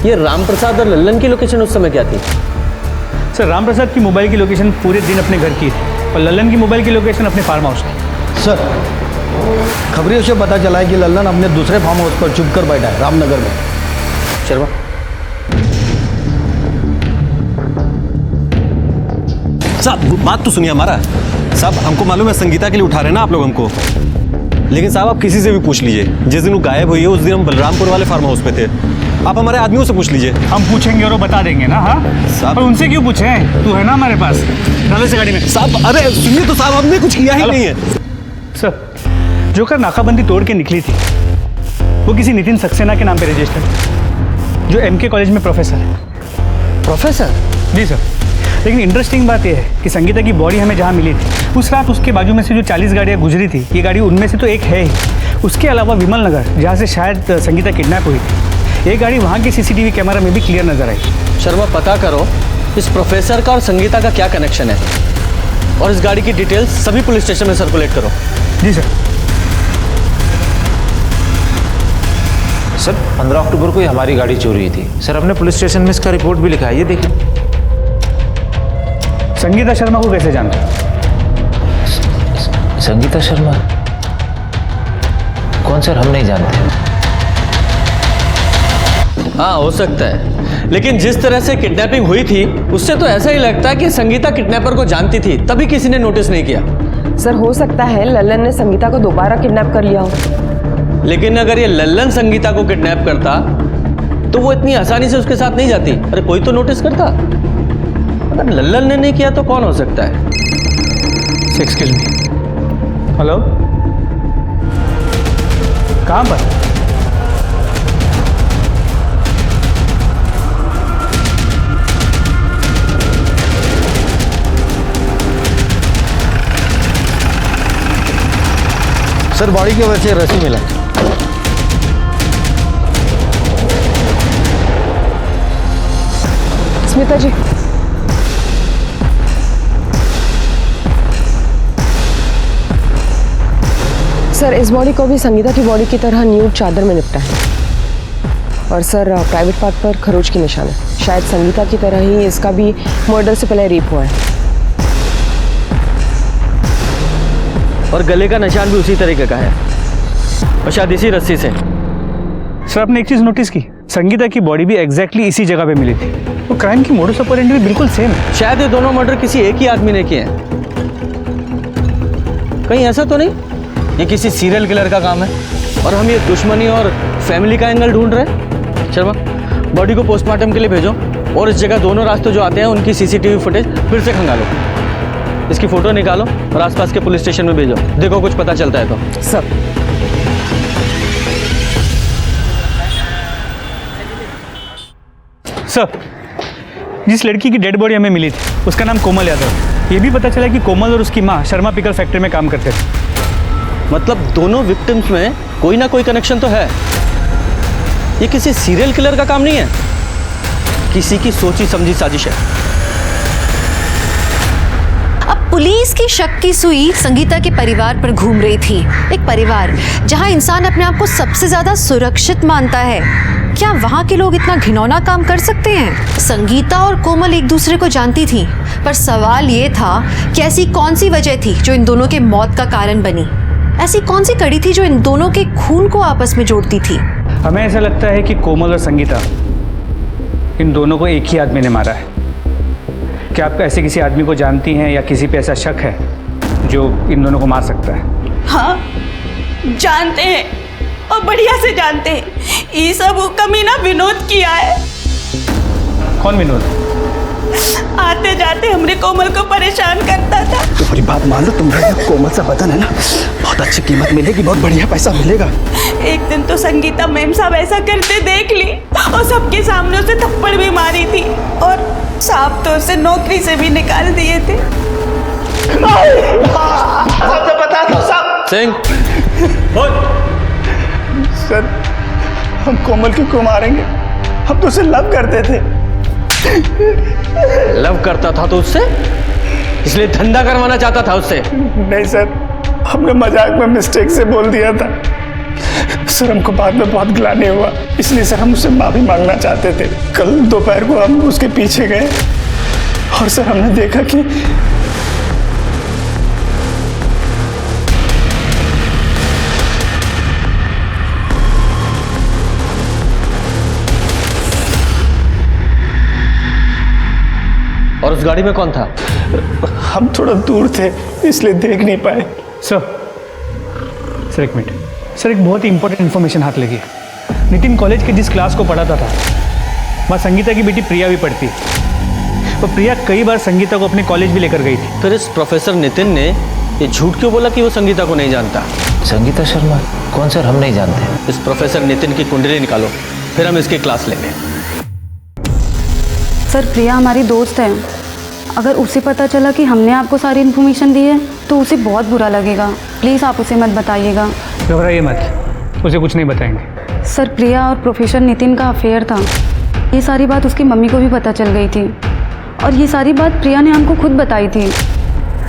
ये रामप्रसाद और लल्लन की लोकेशन उस समय क्या थी? सर रामप्रसाद की मोबाइल की लोकेशन पूरे दिन अपने घर की थी और लल्लन की मोबाइल की लोकेशन अपने फार्म हाउस की। सर खबरियों से पता चला है कि लल्लन अपने दूसरे फार्म हाउस पर चुप कर बैठा है रामनगर में। शर्मा साहब बात तो सुनिए हमारा। साहब हमको मालूम है संगीता के लिए उठा रहे हैं ना आप लोग हमको, लेकिन साहब आप किसी से भी पूछ लीजिए, जिस दिन वो गायब हुई है उस दिन हम बलरामपुर वाले फार्म हाउस पे थे। आप हमारे आदमियों से पूछ लीजिए। हम पूछेंगे और वो बता देंगे ना। हाँ साहब पर उनसे क्यों पूछें, तू है ना हमारे पास। डालो से गाड़ी में। साहब अरे सुनिए तो साहब, हमने कुछ किया ही नहीं है। सर जो कार नाकाबंदी तोड़ के निकली थी वो किसी नितिन सक्सेना के नाम पे रजिस्टर्ड, जो MK कॉलेज में प्रोफेसर है। प्रोफेसर? जी सर। लेकिन इंटरेस्टिंग बात यह है कि संगीता की बॉडी हमें जहाँ मिली थी उस रात उसके बाजू में से जो 40 गाड़ियाँ गुजरी थी, ये गाड़ी उनमें से तो एक है ही। उसके अलावा विमल नगर जहाँ से शायद संगीता किडनैप हुई थी, ये गाड़ी वहाँ के CCTV कैमरा में भी क्लियर नजर आई। शर्मा पता करो इस प्रोफेसर का और संगीता का क्या कनेक्शन है, और इस गाड़ी की डिटेल्स सभी पुलिस स्टेशन में सर्कुलेट करो। जी सर। सर 15 अक्टूबर को ही हमारी गाड़ी चोरी हुई थी सर। हमने पुलिस स्टेशन में इसका रिपोर्ट भी लिखा है, ये देखिए। संगीता शर्मा को कैसे जानते हो? संगीता शर्मा? कौन सर? हम नहीं जानते। हाँ हो सकता है, लेकिन जिस तरह से किडनैपिंग हुई थी उससे तो ऐसा ही लगता है कि संगीता किडनैपर को जानती थी, तभी किसी ने नोटिस नहीं किया। सर हो सकता है लल्लन ने संगीता को दोबारा किडनैप कर लिया हो। लेकिन अगर ये लल्लन संगीता को किडनैप करता तो वो इतनी आसानी से उसके साथ नहीं जाती। अरे कोई तो नोटिस करता। अगर लल्लन ने नहीं किया तो कौन हो सकता है? Excuse me. हेलो, कहाँ पर? सर बॉडी की वजह से रस्सी मिला। स्मिता जी सर इस बॉडी को भी संगीता की बॉडी की तरह न्यूड चादर में निपटा है, और सर प्राइवेट पार्ट पर खरोच के निशान है। शायद संगीता की तरह ही इसका भी मर्डर से पहले रेप हुआ है। और गले का निशान भी उसी तरीके का है, और शायद इसी रस्सी से। सर आपने एक चीज नोटिस की, संगीता की बॉडी भी एग्जैक्टली इसी जगह पे मिली थी। तो क्राइम की मोडस ऑपरेंडी भी बिल्कुल सेम है। शायद ये दोनों मर्डर किसी एक ही आदमी ने किए हैं। कहीं ऐसा तो नहीं ये किसी सीरियल किलर का काम है और हम ये दुश्मनी और फैमिली का एंगल ढूंढ रहे हैं? शर्मा बॉडी को पोस्टमार्टम के लिए भेजो, और इस जगह दोनों रास्ते जो आते हैं उनकी CCTV फुटेज फिर से खंगालो, इसकी फोटो निकालो और आसपास के पुलिस स्टेशन में भेजो। देखो कुछ पता चलता है तो। सब सर जिस लड़की की डेड बॉडी हमें मिली थी उसका नाम कोमल यादव। ये भी पता चला कि कोमल और उसकी माँ शर्मा पिकल फैक्ट्री में काम करते थे। मतलब दोनों विक्टिम्स में कोई ना कोई कनेक्शन तो है। ये किसी सीरियल किलर का काम नहीं है, किसी की सोची समझी साजिश है। अब पुलिस की शक की सुई संगीता के परिवार पर घूम रही थी। एक परिवार जहां इंसान अपने आप को सबसे ज्यादा सुरक्षित मानता है। क्या वहां के लोग इतना घिनौना काम कर सकते हैं? संगीता और कोमल एक दूसरे को जानती थी, पर सवाल ये था कि ऐसी कौन सी वजह थी जो इन दोनों के मौत का कारण बनी? ऐसी कौन सी कड़ी थी जो इन दोनों के खून को आपस में जोड़ती थी? हमें ऐसा लगता है कि कोमल और संगीता इन दोनों को एक ही आदमी ने मारा है। क्या आप ऐसे किसी आदमी को जानती हैं या किसी पे ऐसा शक है जो इन दोनों को मार सकता है? हाँ, जानते हैं और बढ़िया से जानते हैं। ये सब वो कमीना विनोद किया है। कौन विनोद? आते जाते हमरे कोमल को परेशान करता था। तुम्हारी बात मान लो, तुम्हारा कोमल सा बदन है ना, बहुत अच्छी कीमत मिलेगी, बहुत बढ़िया पैसा मिलेगा। एक दिन तो संगीता मैम साहब ऐसा करते देख ली और सबके सामने उसे थप्पड़ भी मारी थी और साहब तो उसे नौकरी से भी निकाल दिए थे। सबसे बता दो सब। सिंह, सर, हम कोमल क्यों मारेंगे? हम तो उसे लव करते थे। लव करता था तो उससे, इसलिए धंधा करवाना चाहता था उससे? नहीं सर, हमने मजाक में मिस्टेक से बोल दिया था सर। हमको बाद में बहुत गिलानी हुआ, इसलिए सर हम उससे माफी मांगना चाहते थे। कल दोपहर को हम उसके पीछे गए और सर हमने देखा कि और उस गाड़ी में कौन था? हम थोड़ा दूर थे इसलिए देख नहीं पाए। सर एक मिनट सर, एक बहुत ही इंपॉर्टेंट इन्फॉर्मेशन हाथ लगी। नितिन कॉलेज के जिस क्लास को पढ़ाता था वहाँ संगीता की बेटी प्रिया भी पढ़ती है और प्रिया कई बार संगीता को अपने कॉलेज भी लेकर गई थी। फिर इस प्रोफेसर नितिन ने ये झूठ क्यों बोला कि वो संगीता को नहीं जानता? संगीता शर्मा कौन सर? हम नहीं जानते। इस प्रोफेसर नितिन की कुंडली निकालो, फिर हम इसकी क्लास लेंगे। सर प्रिया हमारी दोस्त है, अगर उसे पता चला कि हमने आपको सारी इन्फॉर्मेशन दी है तो उसे बहुत बुरा लगेगा। प्लीज़ आप उसे मत बताइएगा। घबराइए मत, उसे कुछ नहीं बताएंगे। सर प्रिया और प्रोफेसर नितिन का अफेयर था, ये सारी बात उसकी मम्मी को भी पता चल गई थी और ये सारी बात प्रिया ने हमको खुद बताई थी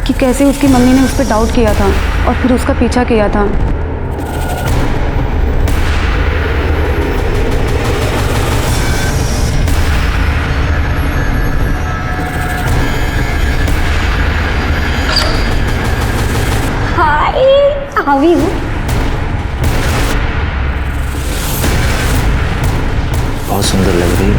कि कैसे उसकी मम्मी ने उस पर डाउट किया था और फिर उसका पीछा किया था। How are you? बहुत सुंदर लग रही है।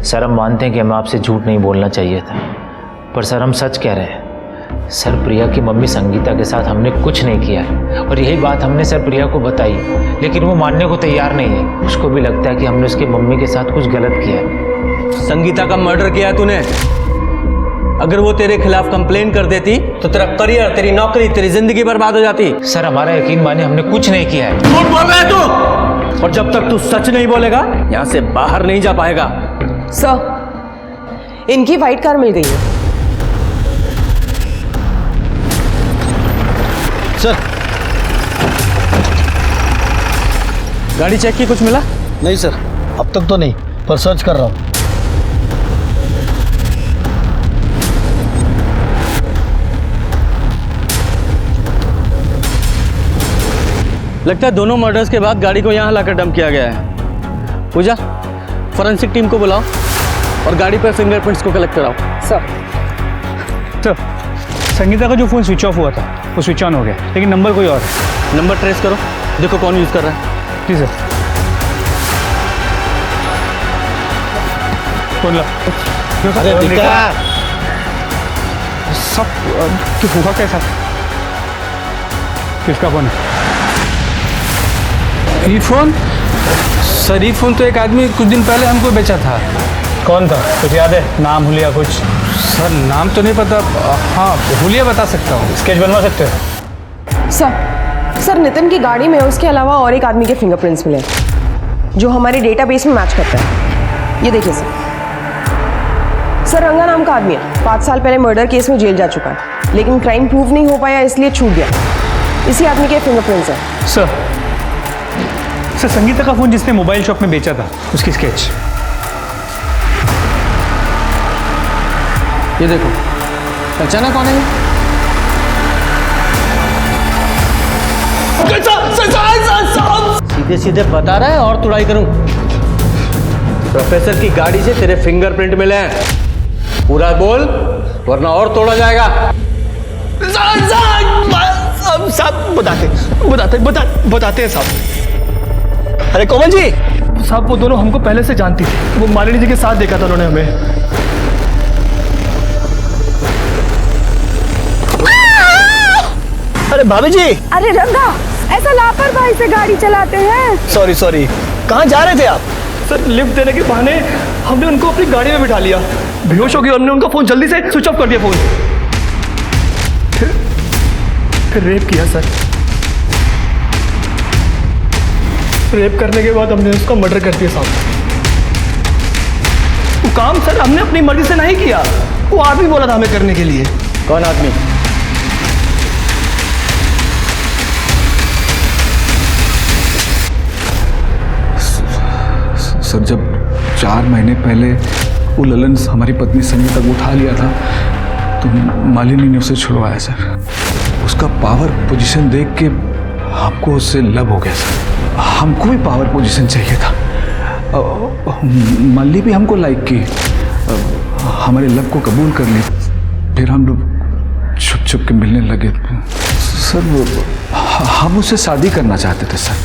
सर हम मानते हैं कि हमें आपसे झूठ नहीं बोलना चाहिए था, पर सर हम सच कह रहे हैं। सर प्रिया की मम्मी संगीता के साथ हमने कुछ नहीं किया है और यही बात हमने सर प्रिया को बताई, लेकिन वो मानने को तैयार नहीं है। उसको भी लगता है कि हमने उसकी मम्मी के साथ कुछ गलत किया है। संगीता का मर्डर किया तूने। अगर वो तेरे खिलाफ कंप्लेन कर देती तो तेरा करियर, तेरी नौकरी, तेरी जिंदगी बर्बाद हो जाती। सर हमारा यकीन माने, हमने कुछ नहीं किया है। झूठ बोल रहा है तू, और जब तक तू सच नहीं बोलेगा यहाँ से बाहर नहीं जा पाएगा। सर, इनकी व्हाइट कार मिल गई है। सर गाड़ी चेक की, कुछ मिला? नहीं सर, अब तक तो नहीं, पर सर्च कर रहा हूँ। लगता है दोनों मर्डर्स के बाद गाड़ी को यहाँ लाकर डंप किया गया है। पूजा, फोरेंसिक टीम को बुलाओ और गाड़ी पर फिंगरप्रिंट्स को कलेक्ट कराओ। सर संगीता का जो फ़ोन स्विच ऑफ हुआ था वो स्विच ऑन हो गया, लेकिन नंबर कोई और है। नंबर ट्रेस करो, देखो कौन यूज़ कर रहा है। जी सर। फोन ला। सब कि हुआ कैसा? किसका फोन है? ये फोन? सर ये फोन तो एक आदमी कुछ दिन पहले हमको बेचा था। कौन था, कुछ याद है? नाम हुलिया कुछ? सर नाम तो नहीं पता। हाँ हुलिया बता सकता हूँ। स्केच बनवा सकते हो? सर नितिन की गाड़ी में उसके अलावा और एक आदमी के फिंगरप्रिंट्स मिले जो हमारे डेटाबेस में मैच करता है। ये देखिए सर, रंगा नाम का आदमी है, 5 साल पहले मर्डर केस में जेल जा चुका है, लेकिन क्राइम प्रूव नहीं हो पाया इसलिए छूट गया। इसी आदमी के फिंगरप्रिंट्स हैं। सर संगीता का फोन जिसने मोबाइल शॉप में बेचा था उसकी स्केच। ये देखो, पहचाना कौन है? सीधे सीधे बता रहा है और तुड़ाई करूं। प्रोफेसर की गाड़ी से तेरे फिंगरप्रिंट मिले हैं। पूरा बोल वरना और तोड़ा जाएगा। साहब बताते हैं साहब। अरे कोमल जी साहब, वो दोनों हमको पहले से जानती थी। वो मालिनी जी के साथ देखा था उन्होंने हमें। अरे भाभी जी। अरे रंगा, ऐसा लापरवाही से गाड़ी चलाते हैं। सॉरी कहाँ जा रहे थे आप? सर लिफ्ट देने के बहाने हमने उनको अपनी गाड़ी में बिठा लिया। बेहोश हो गए, हमने उनका फोन जल्दी से स्विच ऑफ कर दिया फोन। फिर रेप किया सर। रेप करने के बाद हमने उसका मर्डर कर दिया साहब। वो काम सर हमने अपनी मर्जी से नहीं किया, वो आदमी बोला था हमें करने के लिए। कौन आदमी? सर जब 4 महीने पहले वो ललन हमारी पत्नी संगीता को उठा लिया था तो मालिनी ने उसे छुड़वाया सर। उसका पावर पोजीशन देख के हमको उससे लव हो गया सर। हमको भी पावर पोजीशन चाहिए था। मालिनी भी हमको लाइक की, हमारे लव को कबूल कर ली। फिर हम लोग छुप छुप के मिलने लगे सर। हम उससे शादी करना चाहते थे सर,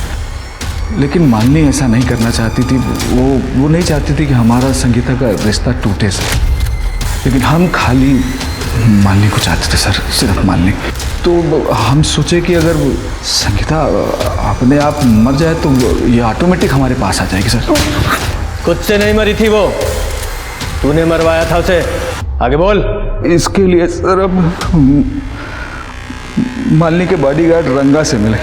लेकिन मालिनी ऐसा नहीं करना चाहती थी। वो नहीं चाहती थी कि हमारा संगीता का रिश्ता टूटे सर। लेकिन हम खाली मालिनी को चाहते थे सर, सिर्फ मालिनी। तो हम सोचे कि अगर संगीता अपने आप मर जाए तो ये ऑटोमेटिक हमारे पास आ जाएगी सर। खुद से नहीं मरी थी वो, तूने मरवाया था उसे। आगे बोल। इसके लिए सर अब मालिनी के बॉडीगार्ड रंगा से मिले।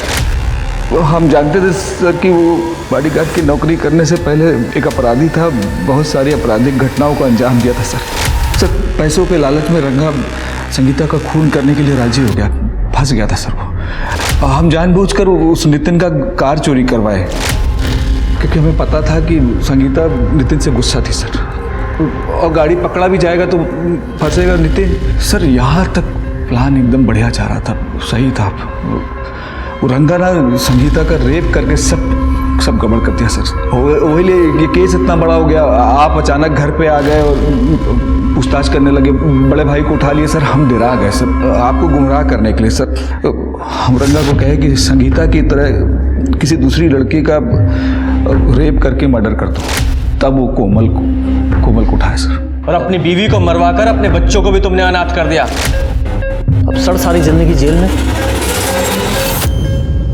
हम जानते थे सर कि वो बॉडीगार्ड की नौकरी करने से पहले एक अपराधी था। बहुत सारी आपराधिक घटनाओं को अंजाम दिया था सर। पैसों के लालच में रंगा संगीता का खून करने के लिए राजी हो गया, फंस गया था सर वो। हम जानबूझकर उस नितिन का कार चोरी करवाए, क्योंकि हमें पता था कि संगीता नितिन से गुस्सा थी सर। और गाड़ी पकड़ा भी जाएगा तो फंसेगा नितिन सर। यहाँ तक प्लान एकदम बढ़िया जा रहा था, सही था। वो रंगा ना संगीता का रेप करके सब गड़बड़ कर दिया सर। वही लिए ये केस इतना बड़ा हो गया। आप अचानक घर पे आ गए और पूछताछ करने लगे। बड़े भाई को उठा लिए सर। हम डरा गए सर, आपको गुमराह करने के लिए सर। हम रंगा को कहे कि संगीता की तरह किसी दूसरी लड़की का रेप करके मर्डर कर दो। तब वो कोमल को उठाया सर। और अपनी बीवी को मरवा कर अपने बच्चों को भी तुमने अनाथ कर दिया। अब सर सारी जिंदगी जेल में।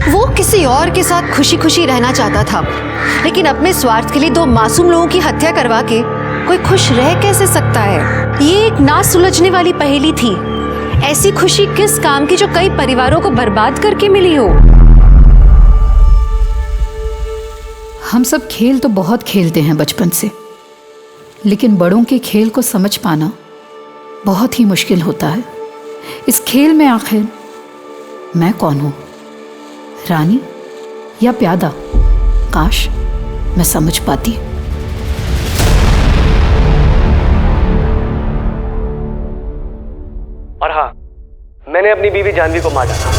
वो किसी और के साथ खुशी खुशी रहना चाहता था, लेकिन अपने स्वार्थ के लिए 2 मासूम लोगों की हत्या करवा के कोई खुश रह कैसे सकता है? ये एक ना सुलझने वाली पहेली थी। ऐसी खुशी किस काम की जो कई परिवारों को बर्बाद करके मिली हो? हम सब खेल तो बहुत खेलते हैं बचपन से, लेकिन बड़ों के खेल को समझ पाना बहुत ही मुश्किल होता है। इस खेल में आखिर मैं कौन हूं, रानी या प्यादा? काश मैं समझ पाती। और हाँ, मैंने अपनी बीवी जानवी को मार डाला।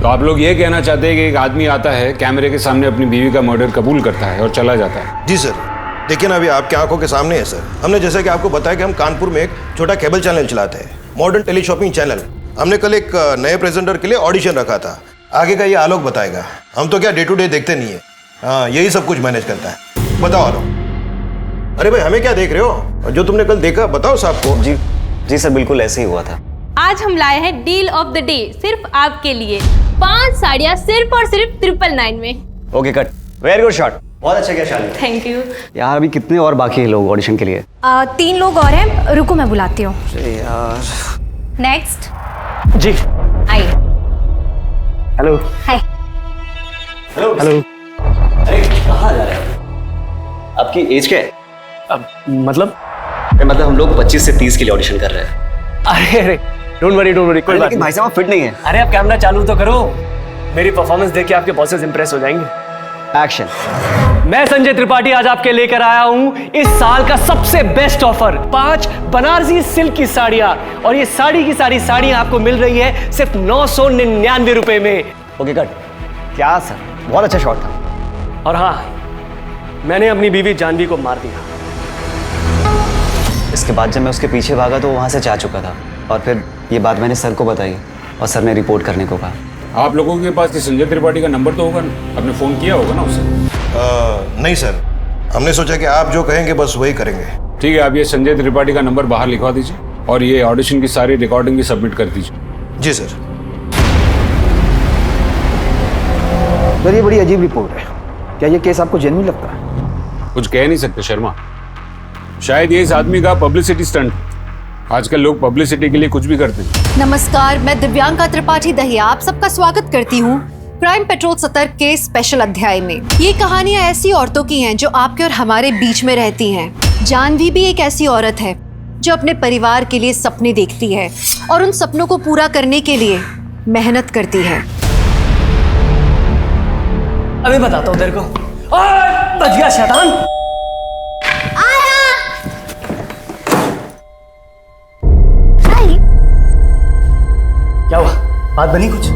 तो आप लोग ये कहना चाहते हैं कि एक आदमी आता है, कैमरे के सामने अपनी बीवी का मर्डर कबूल करता है और चला जाता है? जी सर, देखिए ना अभी आपकी आंखों के सामने है सर। हमने जैसा कि आपको बताया कि हम कानपुर में एक छोटा केबल चैनल चलाते हैं, मॉडर्न टेली शॉपिंग चैनल। हमने कल एक नए प्रेजेंटर के लिए ऑडिशन रखा था। आगे का ये आलोक बताएगा। हम तो क्या डे टू डे देखते नहीं है। हाँ, यही सब कुछ मैनेज करता है। बताओ आलोक। अरे भाई हमें क्या देख रहे हो? जो तुमने कल देखा बताओ साहब को। जी सर, बिल्कुल ऐसे ही हुआ था। आज हम लाए हैं डील ऑफ द डे सिर्फ आपके लिए। 5 साड़ियाँ सिर्फ और सिर्फ 999 में। Okay cut, very good shot, बहुत अच्छा किया शालिनी। थैंक यू यार। अभी कितने और बाकी हैं लोग ऑडिशन के लिए? 3 लोग और हैं, रुको मैं बुलाती हूँ। यार नेक्स्ट जी आइए। हेलो। हाय। हेलो। अरे कहाँ जा रहे हैं? आपकी एज क्या है? मतलब हम लोग 25 से 30 के लिए ऑडिशन कर रहे हैं। अरे डोंट वरी कोई बात नहीं। भाई साहब फिट नहीं है। अरे आप कैमरा चालू तो करो, मेरी परफॉर्मेंस देख के आपके बॉसेस इंप्रेस हो जाएंगे। एक्शन। मैं संजय त्रिपाठी आज आपके लेकर आया हूं इस साल का सबसे बेस्ट ऑफर, 5 बनारसी सिल्क की साड़ियां। और ये साड़ी की सारी साड़ियां आपको मिल रही है सिर्फ 999 रुपए में। Okay cut. क्या सर, बहुत अच्छा शॉट था। और हाँ, मैंने अपनी बीवी जानवी को मार दिया। इसके बाद जब मैं उसके पीछे भागा तो वो वहाँ से जा चुका था और फिर ये बात मैंने सर को बताई और सर ने रिपोर्ट करने को कहा। आप लोगों के पास संजय त्रिपाठी का नंबर तो होगा ना, आपने फ़ोन किया होगा ना उसे? नहीं सर, हमने सोचा कि आप जो कहेंगे बस वही करेंगे। ठीक है, आप ये संजय त्रिपाठी का नंबर बाहर लिखवा दीजिए और ये ऑडिशन की सारी रिकॉर्डिंग भी सबमिट कर दीजिए। जी सर। सर ये बड़ी अजीब रिपोर्ट है, क्या ये केस आपको जेन्युइन लगता है? कुछ कह नहीं सकते शर्मा, शायद ये इस आदमी का पब्लिसिटी स्टंट। आजकल लोग पब्लिसिटी के लिए कुछ भी करते हैं। नमस्कार, मैं दिव्यांका त्रिपाठी दहिया आप सबका स्वागत करती हूँ क्राइम पेट्रोल सतर्क के स्पेशल अध्याय में। ये कहानियाँ ऐसी औरतों की हैं जो आपके और हमारे बीच में रहती हैं। जानवी भी एक ऐसी औरत है जो अपने परिवार के लिए सपने देखती है और उन सपनों को पूरा करने के लिए मेहनत करती है। अभी बताता हूँ तेरे को। बच गया शैतान। क्या हुआ, बात बनी कुछ?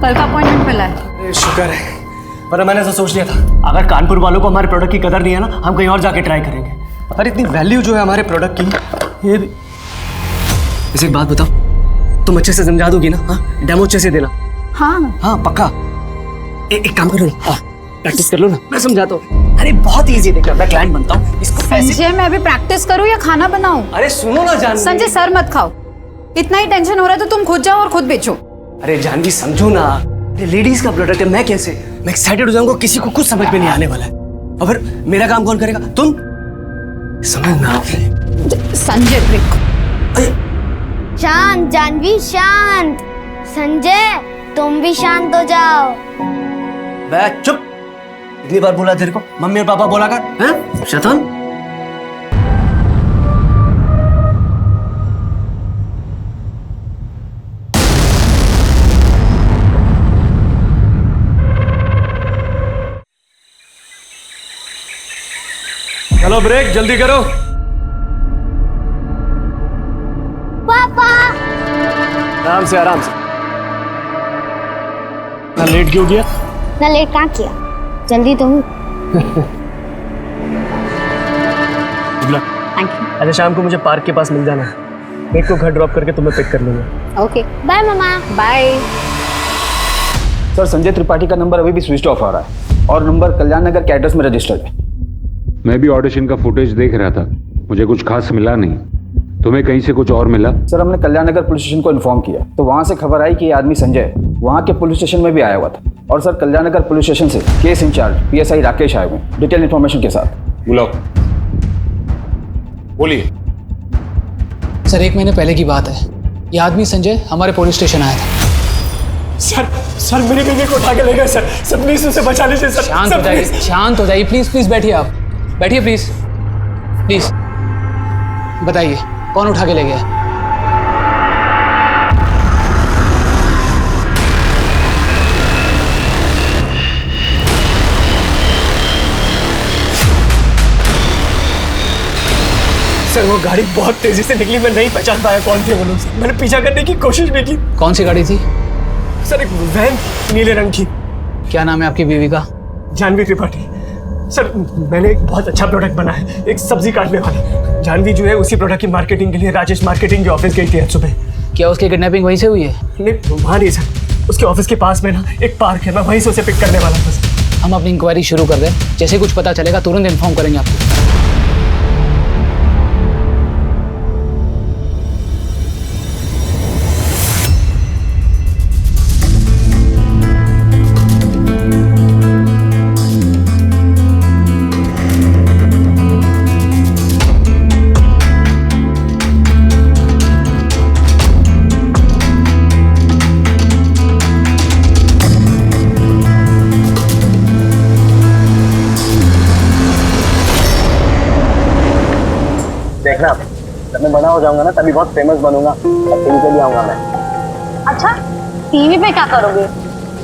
कल का अपॉइंटमेंट मिला है। शुक्र है, पर मैंने तो सोच लिया था अगर कानपुर वालों को हमारे प्रोडक्ट की कदर नहीं है ना, हम कहीं और जाके ट्राई करेंगे। पर इतनी वैल्यू जो है हमारे प्रोडक्ट की, ये भी। इसे एक बात बताओ, तुम अच्छे से समझा दोगी ना? हाँ, डेमो अच्छे से देना। हाँ पक्का। एक काम करो ना, प्रैक्टिस कर लो ना, मैं समझाता हूँ। अरे बहुत इजी है, मैं क्लाइंट बनता हूँ। इसको संजय, मैं अभी प्रैक्टिस करूँ या खाना बनाऊं? अरे सुनो ना जानवी। संजय सर मत खाओ, इतना ही टेंशन हो रहा है तो तुम खुद जाओ और खुद बेचो। अरे जानवी समझो ना, ये लेडीज का प्रोडक्ट है, मैं कैसे? मैं एक्साइटेड हो जाऊंगा, किसी को कुछ समझ में नहीं आने वाला है। और फिर मेरा काम कौन करेगा? तुम समझना। संजय शांत जानवी शांत। संजय तुम भी शांत हो जाओ। बे चुप, इतनी बार बोला तेरे को, मम्मी और पापा बोला कर, हैं शैतान। चलो ब्रेक जल्दी करो। पापा आराम से आराम से। ना लेट क्यों किया? ना लेट कहाँ किया, जल्दी तो हूँ। Thank you. अच्छा शाम को मुझे पार्क के पास मिल जाना, मेरे को घर ड्रॉप करके तुम्हें पिक कर लूंगा। ओके बाय मामा। बाय। सर संजय त्रिपाठी का नंबर अभी भी स्विच ऑफ आ रहा है और नंबर कल्याण नगर के एड्रेस में रजिस्टर्ड है। मैं भी ऑडिशन का फुटेज देख रहा था, मुझे कुछ खास मिला नहीं। तुम्हें कहीं से कुछ और मिला? सर हमने कल्याण नगर पुलिस स्टेशन को इन्फॉर्म किया तो वहाँ से खबर आई कि ये आदमी संजय वहाँ के पुलिस स्टेशन में भी आया हुआ था। और सर कल्याण नगर पुलिस स्टेशन से केस इंचार्ज PSI राकेश आए हुए डिटेल इन्फॉर्मेशन के साथ। बुलाओ। बोलिए। सर 1 महीने पहले की बात है, ये आदमी संजय हमारे पुलिस स्टेशन आया था। सर मेरी बीवी को उठा के ले गए सर। सब प्लीज उसे बचा लीजिए सर। शांत हो जाइए प्लीज, प्लीज बैठिए, आप बैठिए प्लीज प्लीज। बताइए कौन उठा के ले गया? सर वो गाड़ी बहुत तेजी से निकली, मैं नहीं पहचान पाया कौन थे वो लोग। मैंने पीछा करने की कोशिश भी की। कौन सी गाड़ी थी? सर एक वैन नीले रंग की। क्या नाम है आपकी बीवी का? जानवी त्रिपाठी। सर मैंने एक बहुत अच्छा प्रोडक्ट बनाया है, एक सब्जी काटने वाला। जानवी जो है उसी प्रोडक्ट की मार्केटिंग के लिए राजेश मार्केटिंग के ऑफिस गई थी आज सुबह। क्या उसकी किडनैपिंग वहीं से हुई है? नहीं वहाँ नहीं सर, उसके ऑफिस के पास में ना एक पार्क है, मैं वहीं से उसे पिक करने वाला था। हम अपनी इंक्वायरी शुरू कर दें, जैसे कुछ पता चलेगा तुरंत इन्फॉर्म करेंगे आपको। देखना जब मैं बड़ा हो जाऊंगा ना तभी बहुत फेमस बनूंगा, तब टीवी पे भी आऊंगा मैं। अच्छा टीवी पे क्या करोगे,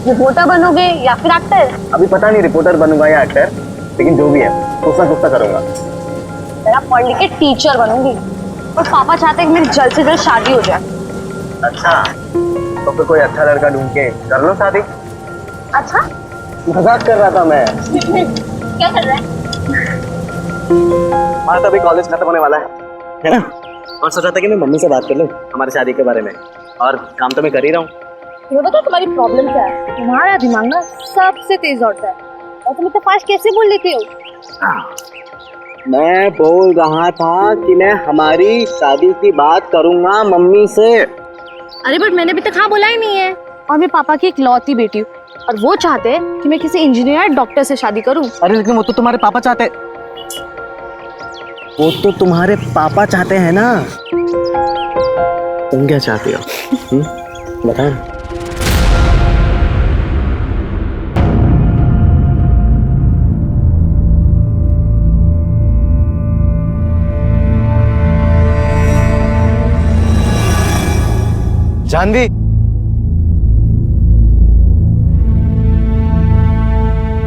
रिपोर्टर बनोगे या फिर एक्टर? अभी पता नहीं रिपोर्टर बनूंगा या एक्टर, लेकिन जो भी है कुछ ना करूंगा। मेरा पढ़ लिख के टीचर बनूंगी और पापा चाहते हैं कि मेरी जल्द से जल्द शादी हो जाए। अच्छा तो फिर कोई अच्छा लड़का ढूंढ के कर लो शादी। अच्छा मजाक कर रहा था मैं। क्या कर रहा है? हमारा तो अभी कॉलेज खत्म होने वाला है ना? और सोचा था कि मैं मम्मी से बात कर लूँ हमारी शादी के बारे में, और काम तो मैं कर ही रहा हूँ। तुम्हें पता तुम्हारी प्रॉब्लम क्या है? तुम्हारा दिमाग ना सबसे तेज दौड़ता है और तुम इतना फास्ट कैसे बोल लेते हो? मैं बोल रहा था कि मैं हमारी शादी की बात करूंगा मम्मी से। अरे बट मैंने अभी तक हाँ बोला ही नहीं है। और मैं पापा की इकलौती बेटी हूँ और वो चाहते हैं कि मैं किसी इंजीनियर डॉक्टर से शादी करूँ। अरे लेकिन वो तो तुम्हारे पापा चाहते हैं। वो तो तुम्हारे पापा चाहते हैं ना, तुम क्या चाहती हो? बताओ ना। जानवी,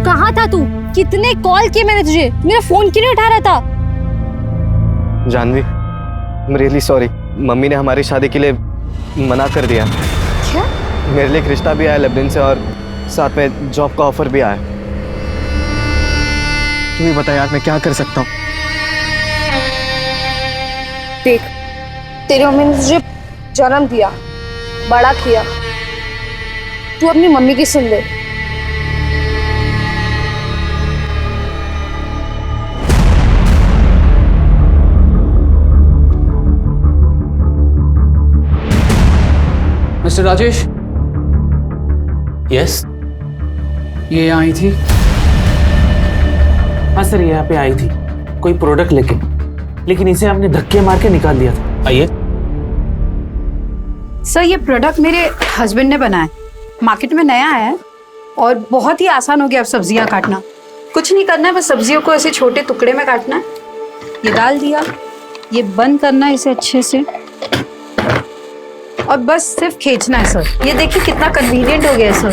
कहाँ था तू? कितने कॉल किए मैंने तुझे, मेरा फोन क्यों नहीं उठा रहा था? Janvi, I'm really sorry। Mummy ने हमारी शादी के लिए मना कर दिया। क्या? मेरे लिए एक रिश्ता भी आया लेबनान से और साथ में जॉब का ऑफर भी आया। तुम्हें बता यार, मैं क्या कर सकता हूँ? देख, तेरी मम्मी ने तुझे जन्म दिया, बड़ा किया, तू अपनी मम्मी की सुन ले। मिस्टर राजेश। यस। ये यहाँ आई थी? हाँ सर, यहाँ पे आई थी कोई प्रोडक्ट लेके, लेकिन इसे हमने धक्के मार के निकाल दिया था। आइए। सर, ये प्रोडक्ट मेरे हस्बैंड ने बनाया, मार्केट में नया आया है और बहुत ही आसान हो गया अब सब्जियां काटना। कुछ नहीं करना है, बस सब्जियों को ऐसे छोटे टुकड़े में काटना है। ये डाल दिया, ये बंद करना है इसे अच्छे से और बस सिर्फ खींचना है सर। ये देखिए कितना कन्वीनियंट हो गया है सर।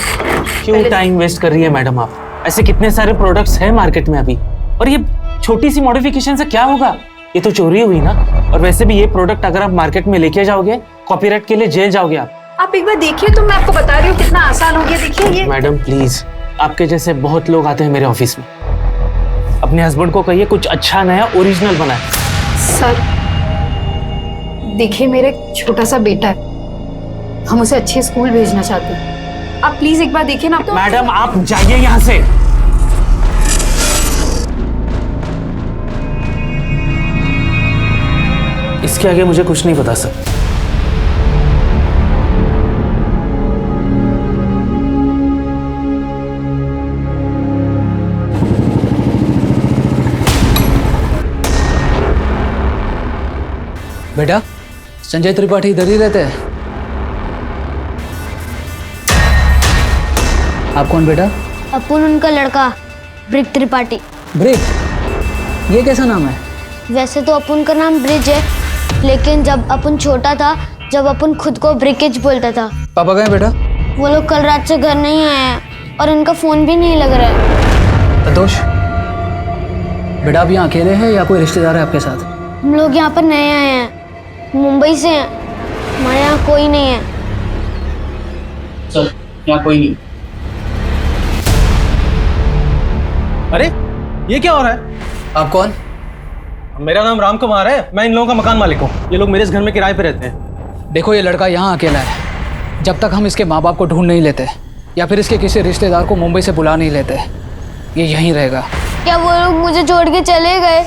क्यों टाइम वेस्ट कर रही है मैडम आप? ऐसे कितने सारे प्रोडक्ट्स हैं मार्केट में अभी, और ये छोटी सी मॉडिफिकेशन से क्या होगा? ये तो चोरी हुई ना। और वैसे भी ये प्रोडक्ट अगर आप मार्केट में लेके जाओगे, कॉपीराइट के लिए जेल जाओगे आप एक बार देखिए तो मैं आपको बता रही हूँ कितना आसान हो गया। देखिए ये। मैडम प्लीज, आपके जैसे बहुत लोग आते हैं मेरे ऑफिस में। अपने हस्बैंड को कहिए कुछ अच्छा नया ओरिजिनल बनाए। सर देखिए, मेरे छोटा सा बेटा है, हम उसे अच्छे स्कूल भेजना चाहते हैं। आप प्लीज एक बार देखिए ना। तो मैडम आप जाइए यहाँ से। इसके आगे मुझे कुछ नहीं पता सर। बेटा, संजय त्रिपाठी इधर ही रहते हैं? आप कौन बेटा? अपुन उनका लड़का, ब्रिक त्रिपाठी। ब्रिक? ये कैसा नाम है? वैसे तो अपुन का नाम ब्रिज है, लेकिन जब अपुन छोटा था, जब अपुन खुद को ब्रिकेज बोलता था। पापा गए बेटा? वो लोग कल रात से घर नहीं आए हैं और इनका फोन भी नहीं लग रहा है। सतोष, बेटा आप यहाँ अकेले हैं या कोई रिश्तेदार है आपके साथ? हम लोग यहाँ पर नए आए हैं, मुंबई से हैं, हमारे यहाँ कोई नहीं है। चल, यहाँ कोई नहीं। अरे ये क्या हो रहा है? आप कौन? मेरा नाम राम कुमार है, मैं इन लोगों का मकान मालिक हूँ। ये लोग मेरे इस घर में किराए पे रहते हैं। देखो, ये लड़का यहाँ अकेला है। जब तक हम इसके माँ बाप को ढूंढ नहीं लेते या फिर इसके किसी रिश्तेदार को मुंबई से बुला नहीं लेते, ये यहीं रहेगा। क्या वो लोग मुझे छोड़ के चले गए?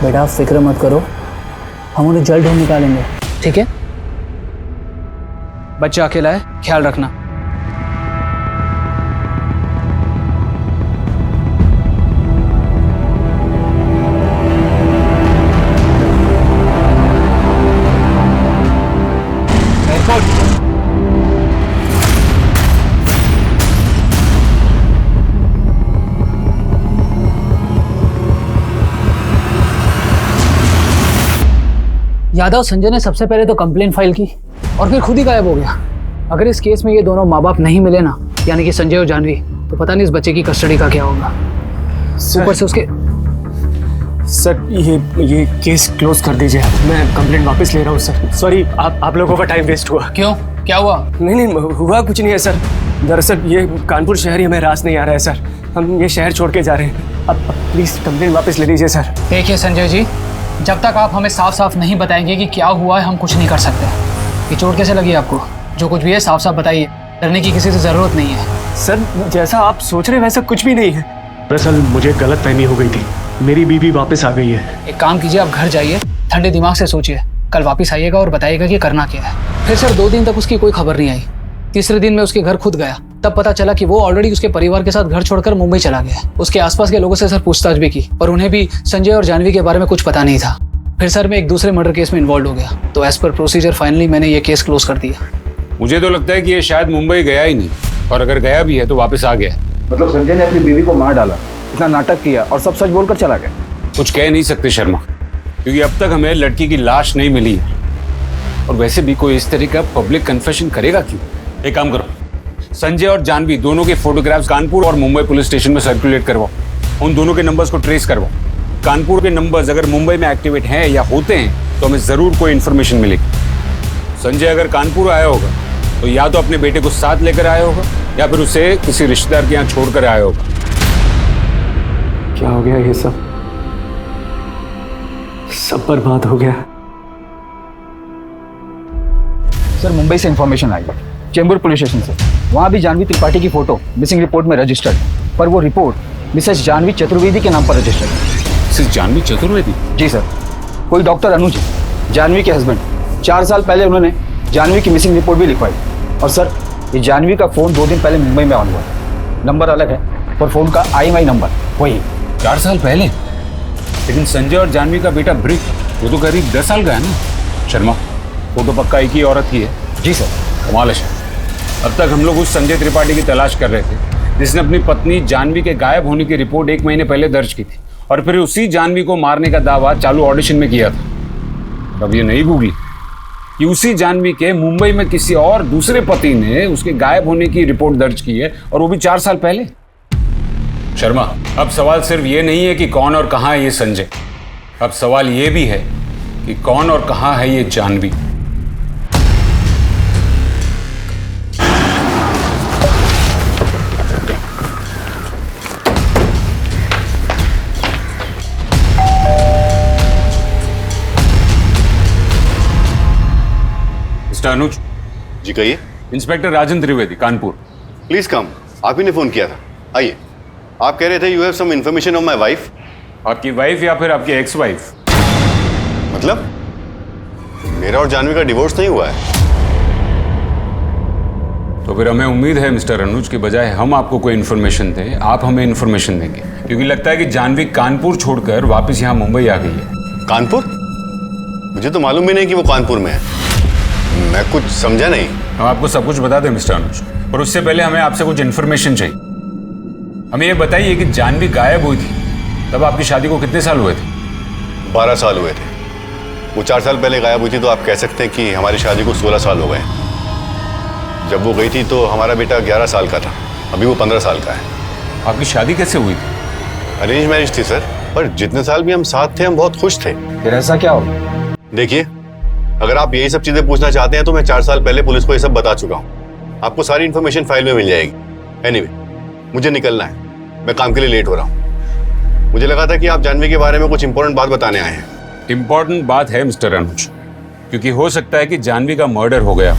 बेटा आप फिक्र मत करो, हम उन्हें जल्द ढूंढ निकालेंगे, ठीक है? बच्चा अकेला है, ख्याल रखना। यादव संजय ने सबसे पहले तो कंप्लेंट फाइल की और फिर खुद ही गायब हो गया। अगर इस केस में ये दोनों माँ बाप नहीं मिले ना, यानी कि संजय और जानवी, तो पता नहीं इस बच्चे की कस्टडी का क्या होगा। ऊपर से उसके सर ये केस क्लोज कर दीजिए, मैं कंप्लेंट वापस ले रहा हूँ सर। सॉरी, आप लोगों का टाइम वेस्ट हुआ। क्यों, क्या हुआ? नहीं हुआ कुछ नहीं है सर। दरअसल ये कानपुर शहर ही हमें रास नहीं आ रहा है सर। हम ये शहर छोड़ के जा रहे हैं। अब प्लीज़ कंप्लेन वापस ले लीजिए सर। देखिए संजय जी, जब तक आप हमें साफ साफ नहीं बताएंगे कि क्या हुआ है, हम कुछ नहीं कर सकते। ये चोट कैसे लगी आपको? जो कुछ भी है साफ साफ बताइए, डरने की किसी से ज़रूरत नहीं है। सर जैसा आप सोच रहे हैं वैसा कुछ भी नहीं है। दरअसल मुझे गलतफहमी हो गई थी, मेरी बीवी वापस आ गई है। एक काम कीजिए, आप घर जाइए, ठंडे दिमाग से सोचिए, कल वापस आइएगा और बताइएगा कि करना क्या है। फिर सर 2 दिन तक उसकी कोई खबर नहीं आई। तीसरे दिन मैं उसके घर खुद गया, तब पता चला कि वो ऑलरेडी उसके परिवार के साथ घर छोड़कर मुंबई चला गया। उसके आसपास के लोगों से सर पूछताछ भी की, और उन्हें भी संजय और जानवी के बारे में कुछ पता नहीं था। फिर सर मैं एक दूसरे मर्डर केस में इन्वॉल्व हो गया, तो एज पर प्रोसीजर फाइनली मैंने ये केस क्लोज कर दिया। मुझे तो लगता है कि ये शायद मुंबई गया ही नहीं, और अगर गया भी है तो वापस आ गया। मतलब संजय ने अपनी बीवी को मार डाला, इतना नाटक किया और सब सच बोलकर चला गया। कुछ कह नहीं सकते शर्मा, क्योंकि अब तक हमें लड़की की लाश नहीं मिली है। और वैसे भी कोई इस तरह का पब्लिक कन्फेशन करेगा क्यों? एक काम करो, संजय और जानवी दोनों के फोटोग्राफ्स कानपुर और मुंबई पुलिस स्टेशन में सर्कुलेट करवाओ। उन दोनों के नंबर्स को ट्रेस करवाओ। कानपुर के नंबर्स अगर मुंबई में एक्टिवेट हैं या होते हैं तो हमें ज़रूर कोई इन्फॉर्मेशन मिलेगी। संजय अगर कानपुर आया होगा तो या तो अपने बेटे को साथ लेकर आया होगा, या फिर उसे किसी रिश्तेदार के यहाँ छोड़कर आया होगा। क्या हो गया? ये सब बर्बाद हो गया। सर मुंबई से इंफॉर्मेशन आई, चेंबूर पुलिस स्टेशन से। वहाँ भी जानवी त्रिपाठी की फोटो मिसिंग रिपोर्ट में रजिस्टर्ड, पर वो रिपोर्ट मिसेस जानवी चतुर्वेदी के नाम पर रजिस्टर्ड है। मिसेस जानवी चतुर्वेदी? जी सर, कोई डॉक्टर अनुज, जानवी के हस्बैंड। 4 साल पहले उन्होंने जानवी की मिसिंग रिपोर्ट भी लिखवाई। और सर ये जानवी का फ़ोन 2 दिन पहले मुंबई में ऑन हुआ। नंबर अलग है पर फ़ोन का IMEI नंबर वही। 4 साल पहले? लेकिन संजय और जानवी का बेटा ब्रिक, वो तो करीब 10 साल का है ना। शर्मा, फोटो पक्का एक ही औरत की है? जी सर। कमाल है। अब तक हम लोग उस संजय त्रिपाठी की तलाश कर रहे थे जिसने अपनी पत्नी जानवी के गायब होने की रिपोर्ट 1 महीने पहले दर्ज की थी, और फिर उसी जानवी को मारने का दावा चालू ऑडिशन में किया था। अब ये नहीं गूगली कि उसी जानवी के मुंबई में किसी और दूसरे पति ने उसके गायब होने की रिपोर्ट दर्ज की है, और वो भी 4 साल पहले। शर्मा, अब सवाल सिर्फ ये नहीं है कि कौन और कहाँ है ये संजय, अब सवाल ये भी है कि कौन और कहाँ है ये जानवी। मिस्टर अनुज। जी कहिए। Inspector Rajan Trivedi, Kanpur. Please come. आप ही ने फोन किया था, आइए। आप कह रहे थे you have some information on my wife. आपकी वाइफ या फिर आपकी एक्स वाइफ? मतलब मेरा और जानवी का डिवोर्स नहीं हुआ है? तो फिर हमें उम्मीद है मिस्टर अनुज, के बजाय हम आपको कोई इन्फॉर्मेशन दें, आप हमें इन्फॉर्मेशन देंगे, क्योंकि लगता है कि जानवी कानपुर छोड़कर वापस यहाँ मुंबई आ गई है। कानपुर? मुझे तो मालूम भी नहीं कि वो कानपुर में है। मैं कुछ समझा नहीं। हम आपको सब कुछ बता दें मिस्टर अनुज, पर उससे पहले हमें आपसे कुछ इन्फॉर्मेशन चाहिए। हमें ये बताइए कि जानवी गायब हुई थी तब आपकी शादी को कितने साल हुए थे? 12 साल हुए थे। वो 4 साल पहले गायब हुई थी, तो आप कह सकते हैं कि हमारी शादी को 16 साल हो गए। जब वो गई थी तो हमारा बेटा 11 साल का था, अभी वो 15 साल का है। आपकी शादी कैसे हुई थी? अरेंज मैरिज थी सर, पर जितने साल भी हम साथ थे हम बहुत खुश थे। फिर ऐसा क्या हो? देखिए, अगर आप यही सब चीजें पूछना चाहते हैं तो मैं 4 साल पहले पुलिस को ये सब बता चुका हूँ। आपको सारी इन्फॉर्मेशन फाइल में मिल जाएगी। एनीवे, मुझे निकलना है, मैं काम के लिए लेट हो रहा हूँ। मुझे लगा था कि आप जानवी के बारे में कुछ इंपॉर्टेंट बात बताने आए हैं। इंपॉर्टेंट बात है मिस्टर अनुज, क्योंकि हो सकता है कि जानवी का मर्डर हो गया।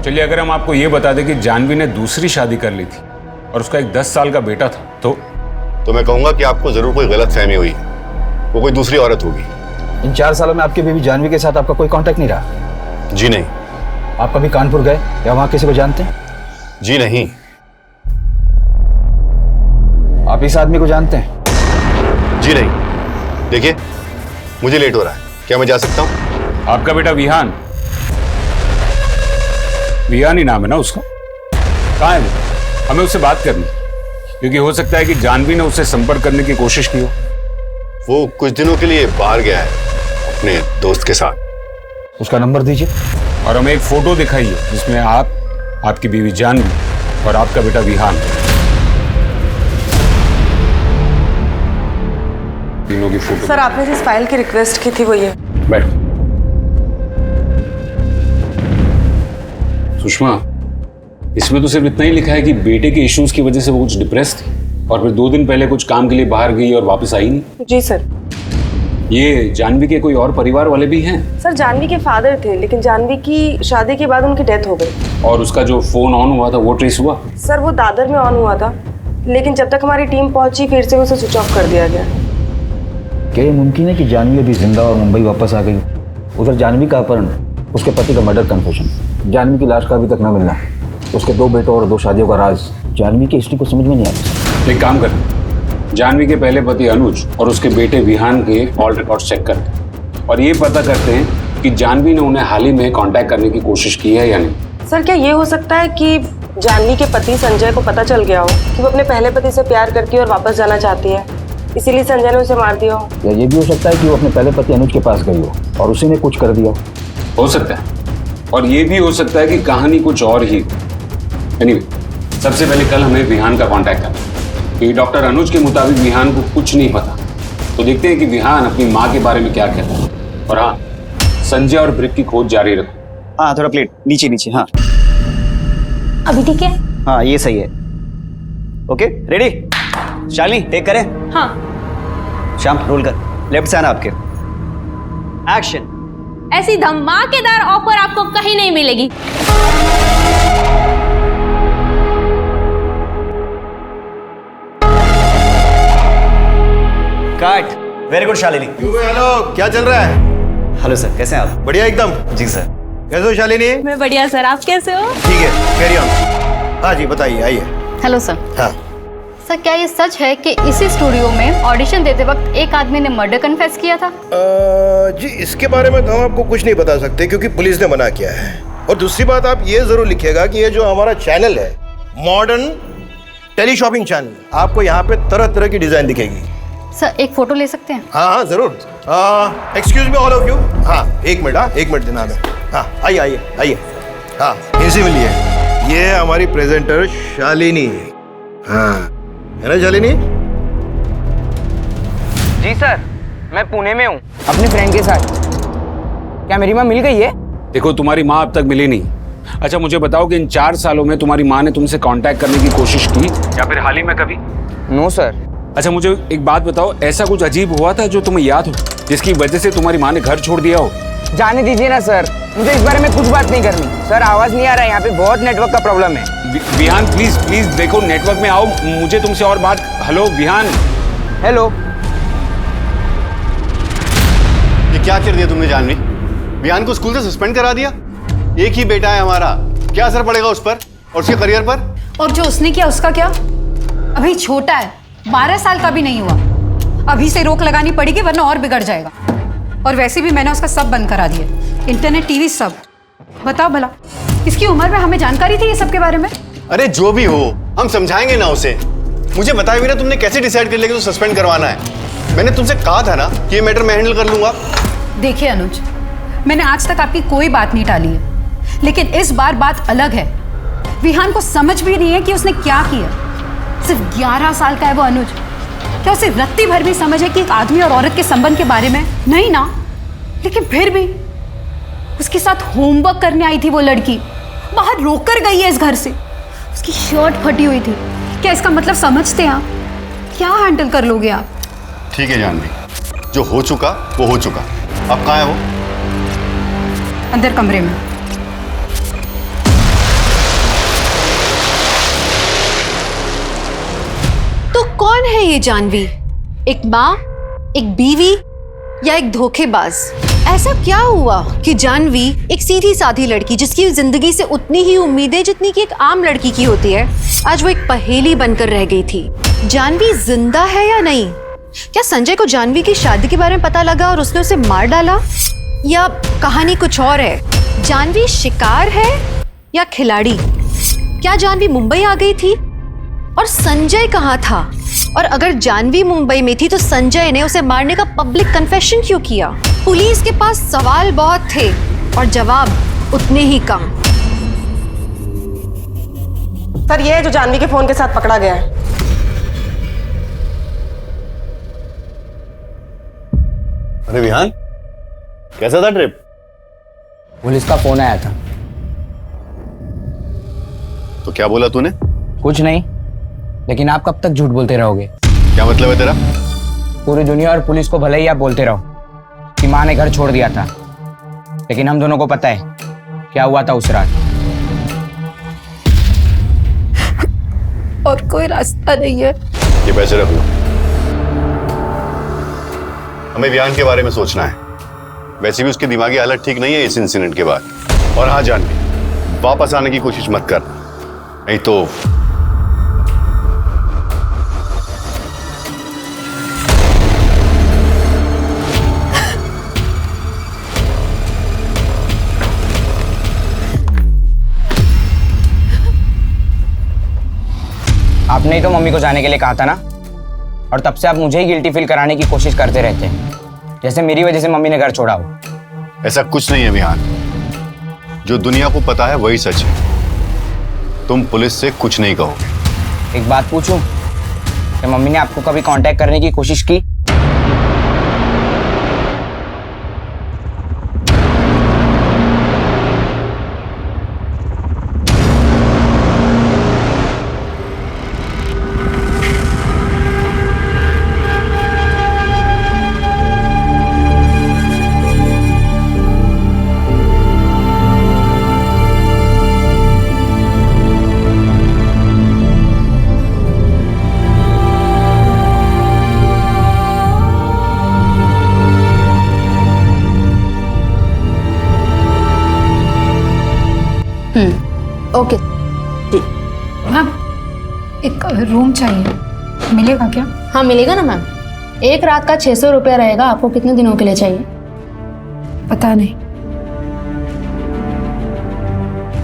चलिए, अगर हम आपको ये बता दें कि जानवी ने दूसरी शादी कर ली थी और उसका एक 10 साल का बेटा था, तो मैं कहूंगा कि आपको जरूर कोई गलत फहमी हुई, वो कोई दूसरी औरत होगी। इन 4 सालों में आपकी बीवी जानवी के साथ आपका कोई कांटेक्ट नहीं रहा? जी नहीं। आप कभी कानपुर गए या वहां किसी को जानते हैं? जी नहीं। आप इस आदमी को जानते हैं? जी नहीं। देखिए, मुझे लेट हो रहा है, क्या मैं जा सकता हूं? आपका बेटा विहान, विहान ही नाम है ना उसका? कहाँ है वो? हमें उससे बात करनी, क्योंकि हो सकता है कि जानवी ने उससे संपर्क करने की कोशिश की हो। वो कुछ दिनों के लिए बाहर गया है अपने दोस्त के साथ। उसका नंबर दीजिए। और हमें एक फोटो दिखाइए जिसमें आप, आपकी बीवी जानवी और आपका बेटा विहान, तीनों की फोटो। सर, आपने जिस फाइल की रिक्वेस्ट की थी वो ये। बैठो। सुषमा, इसमें तो सिर्फ इतना ही लिखा है कि बेटे के इश्यूज की वजह से वो कुछ डिप्रेस थी और फिर 2 दिन पहले कुछ काम के लिए बाहर गई और वापस आई नहीं। जी सर। ये जानवी के कोई और परिवार वाले भी हैं? सर जानवी के फादर थे, लेकिन जानवी की शादी के बाद उनकी डेथ हो गई। और उसका जो फोन ऑन हुआ था वो ट्रेस हुआ? सर वो दादर में ऑन हुआ था, लेकिन जब तक हमारी टीम पहुंची फिर से उसे स्विच ऑफ कर दिया गया। क्या ये मुमकिन है कि जानवी अभी जिंदा और मुंबई वापस आ गई? उधर जानवी का अपहरण, उसके पति का मर्डर कन्फेशन, जानवी की लाश का अभी तक न मिलना, उसके 2 बेटों और 2 शादियों का राज, जानवी की हिस्ट्री को समझ में नहीं आता। एक काम कर, जानवी के पहले पति अनुज और उसके बेटे विहान के कॉल रिकॉर्ड चेक करते और ये पता करते हैं कि जानवी ने उन्हें हाल ही में कांटेक्ट करने की कोशिश की है या नहीं। सर क्या ये हो सकता है कि जानवी के पति संजय को पता चल गया हो कि वो अपने पहले पति से प्यार करती है और वापस जाना चाहती है, इसीलिए संजय ने उसे मार दिया हो? या ये भी हो सकता है कि वो अपने पहले पति अनुज के पास गई हो और उसी ने कुछ कर दिया हो सकता है। और ये भी हो सकता है कि कहानी कुछ और ही। एनीवे, सबसे पहले कल हमें विहान का कांटेक्ट करना है, क्योंकि डॉक्टर अनुज के मुताबिक विहान को कुछ नहीं पता। तो देखते हैं कि विहान अपनी माँ के बारे में क्या कहता है। और हाँ, संजय और ब्रिक की खोज जारी रखो। हाँ थोड़ा प्लेट नीचे नीचे। हाँ अभी ठीक है? हाँ ये सही है। Okay ready? शालिनी टेक करें? हाँ। श्याम रोल कर, लेफ्ट से आना आपके। एक्शन। ऐसी धमाकेदार ऑफर आपको कहीं नहीं मिलेगी। Cut. Very good Shalini. Hello, क्या चल रहा है? हेलो सर, कैसे हैं आप? बढ़िया एकदम। जी सर। कैसे हो शालिनी? मैं बढ़िया सर, आप कैसे हो? ठीक है, कैरी ऑन। हाँ जी बताइए, आइए। Hello sir. हाँ सर क्या ये सच है कि इसी स्टूडियो में ऑडिशन देते वक्त एक आदमी ने मर्डर कन्फेस किया था? जी इसके बारे में तो हम आपको कुछ नहीं बता सकते क्योंकि पुलिस ने मना किया है। और दूसरी बात आप ये जरूर लिखिएगा कि ये जो हमारा चैनल है मॉडर्न टेली शॉपिंग चैनल, आपको यहाँ पे तरह तरह की डिजाइन दिखेगी। सर एक फोटो ले सकते हैं? हाँ हाँ जरूर। Excuse me all of you. हाँ एक मिनट, हाँ 1 मिनट देना हमें। हाँ आइए आइए आइए। हाँ इनसे मिलिए, ये हमारी प्रेजेंटर शालिनी। हाँ है ना शालिनी? जी सर, मैं पुणे में हूँ अपने फ्रेंड के साथ। क्या मेरी माँ मिल गई है? देखो तुम्हारी माँ अब तक मिली नहीं। अच्छा मुझे बताओ कि इन 4 सालों में तुम्हारी माँ ने तुमसे कांटेक्ट करने की कोशिश की या फिर हाल ही में कभी? No sir. अच्छा मुझे एक बात बताओ, ऐसा कुछ अजीब हुआ था जो तुम्हें याद हो, जिसकी वजह से तुम्हारी माँ ने घर छोड़ दिया हो? जाने दीजिए ना सर, मुझे इस बारे में कुछ बात नहीं करनी। सर आवाज नहीं आ रहा है, यहाँ पे बहुत नेटवर्क का प्रॉब्लम है। विहान प्लीज प्लीज देखो, नेटवर्क में आओ, मुझे तुमसे और बात। हेलो विहान। हेलो। ये क्या कर दिया तुमने जानवी? विहान को स्कूल से सस्पेंड करा दिया। एक ही बेटा है हमारा, क्या असर पड़ेगा उस पर और उसके करियर पर? और जो उसने किया उसका क्या? अभी छोटा है, 12 साल का भी नहीं हुआ। अभी से रोक लगानी पड़ेगी वरना और बिगड़ जाएगा। और वैसे भी मैंने उसका सब बंद करा दिया, इंटरनेट टीवी सब। बताओ भला इसकी उम्र में हमें जानकारी थी ये सब के बारे में? अरे जो भी हो हम समझाएंगे ना उसे। मुझे बताया भी ना तुमने कैसे डिसाइड कर लिया कि तो सस्पेंड करवाना है? मैंने तुमसे कहा था ना कि ये मैटर मैं हैंडल कर लूंगा। देखिए अनुज, मैंने आज तक आपकी कोई बात नहीं टाली है, लेकिन इस बार बात अलग है। विहान को समझ भी नहीं है कि उसने क्या किया। सिर्फ 11 साल का है वो अनुज। क्या उसे रत्ती भर भी समझ है कि एक आदमी और औरत के संबंध के बारे में? नहीं ना। लेकिन फिर भी उसके साथ होमवर्क करने आई थी वो लड़की, बाहर रोककर गई है इस घर से। उसकी शर्ट फटी हुई थी। क्या इसका मतलब समझते हैं आप? क्या हैंडल कर लोगे आप? ठीक है जानवी, जो हो चुका वो हो चुका। अब कहाँ है वो? अंदर कमरे में। तो कौन है ये जानवी? एक माँ, एक बीवी या एक धोखेबाज? ऐसा क्या हुआ कि जानवी एक सीधी साधी लड़की जिसकी जिंदगी से उतनी ही उम्मीदें जितनी कि एक आम लड़की की होती है, आज वो एक पहेली बनकर रह गई थी। जानवी जिंदा है या नहीं? क्या संजय को जानवी की शादी के बारे में पता लगा और उसने उसे मार डाला? या कहानी कुछ और है? जानवी शिकार है या खिलाड़ी? क्या जानवी मुंबई आ गई थी और संजय कहाँ था? और अगर जानवी मुंबई में थी तो संजय ने उसे मारने का पब्लिक कन्फेशन क्यों किया? पुलिस के पास सवाल बहुत थे और जवाब उतने ही कम। सर ये है जो जानवी के फोन के साथ पकड़ा गया है। अरे विहान, कैसा था ट्रिप? पुलिस का फोन आया था। तो क्या बोला तूने? कुछ नहीं, लेकिन आप कब तक झूठ बोलते रहोगे? क्या मतलब है तेरा? पूरी दुनिया और पुलिस को भले ही आप बोलते रहो कि माँ ने घर छोड़ दिया था, लेकिन हम दोनों को पता है क्या हुआ था उस रात। और कोई रास्ता नहीं है। ये पैसे रख लो, हमें विहान के बारे में सोचना है। वैसे भी उसकी दिमागी हालत ठीक नहीं है इस इंसिडेंट के बाद। और हाँ जानवी, वापस आने की कोशिश मत कर, नहीं तो आपने ही तो मम्मी को जाने के लिए कहा था ना, और तब से आप मुझे ही गिल्टी फील कराने की कोशिश करते रहते हैं, जैसे मेरी वजह से मम्मी ने घर छोड़ा हो। ऐसा कुछ नहीं है विहान, जो दुनिया को पता है वही सच है। तुम पुलिस से कुछ नहीं कहो। एक बात पूछूं, क्या मम्मी ने आपको कभी कांटेक्ट करने की कोशिश की? ओके जी मैम, एक रूम चाहिए, मिलेगा क्या? हाँ मिलेगा ना मैम। एक रात का 600 रुपया रहेगा। आपको कितने दिनों के लिए चाहिए? पता नहीं।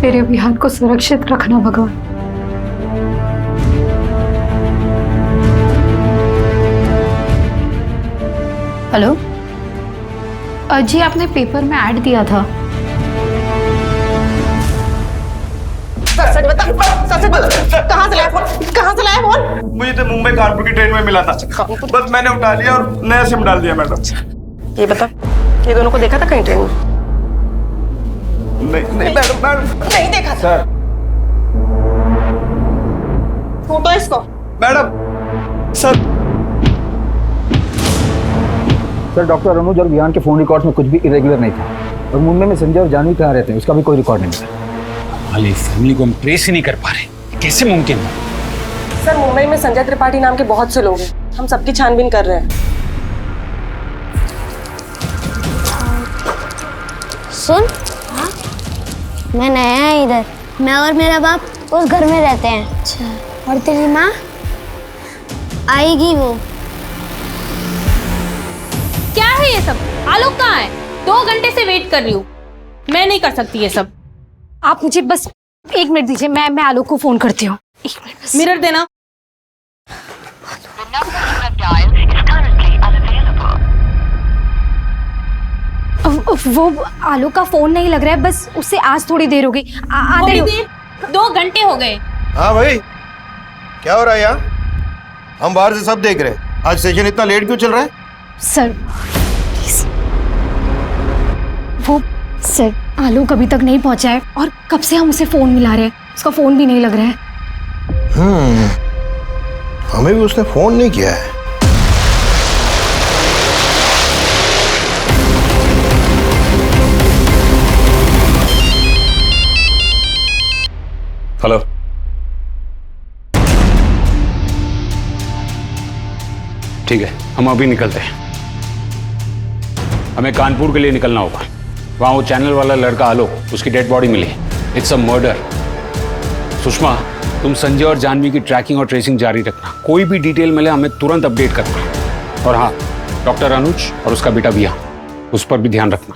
मेरे विहान को सुरक्षित रखना भगवान। हेलो जी, आपने पेपर में ऐड दिया था। सच बता, सच बता, कहाँ से लाया फोन? कहाँ से लाया फोन? मुझे तो मुंबई कानपुर की ट्रेन में मिला था, बस मैंने उठा लिया और नया सिम डाल दिया मैडम। ये बता, ये दोनों को देखा था कहीं ट्रेन में? नहीं मैडम नहीं देखा था। सर फोटो इसको। मैडम सर डॉक्टर अनुज और विहान के फोन रिकॉर्ड्स में कुछ भी इरेगुलर नहीं था। और मुंबई में संजय और जानवी कहाँ रहते हैं उसका भी कोई रिकॉर्ड नहीं था। वाली फैमिली को हम ट्रेस ही नहीं कर पा रहे, कैसे मुमकिन है? सर मुंबई में संजय त्रिपाठी नाम के बहुत से लोग हैं, हम सबकी छानबीन कर रहे हैं। सुन, मैं नया है इधर। मैं और मेरा बाप उस घर में रहते हैं। अच्छा। और तेरी माँ आएगी वो। क्या है ये सब? आलोक कहाँ है? 2 घंटे से वेट कर रही हूँ। मैं नहीं कर सकती ये सब। आप मुझे बस 1 मिनट दीजिए, मैं आलोक को फोन करती हूँ। 1 मिनट बस। मिरर देना। वो आलोक का फोन नहीं लग रहा है, बस उससे आज थोड़ी देर हो गई। थोड़ी देर? 2 घंटे हो गए। हाँ भाई, क्या हो रहा है यहाँ? हम बाहर से सब देख रहे हैं। आज सेशन इतना लेट क्यों चल रहा है? सर वो सर आलोक अभी तक नहीं पहुंचा है और कब से हम उसे फोन मिला रहे हैं, उसका फोन भी नहीं लग रहा है। हमें भी उसने फोन नहीं किया है। हेलो, ठीक है, हम अभी निकलते हैं। हमें कानपुर के लिए निकलना होगा। वहाँ वो चैनल वाला लड़का आलोक, उसकी डेड बॉडी मिली। It's a murder. सुषमा, तुम संजय और जानवी की ट्रैकिंग और ट्रेसिंग जारी रखना। कोई भी डिटेल मिले हमें तुरंत अपडेट करना। और हाँ, डॉक्टर अनुज और उसका बेटा विहान, उस पर भी ध्यान रखना।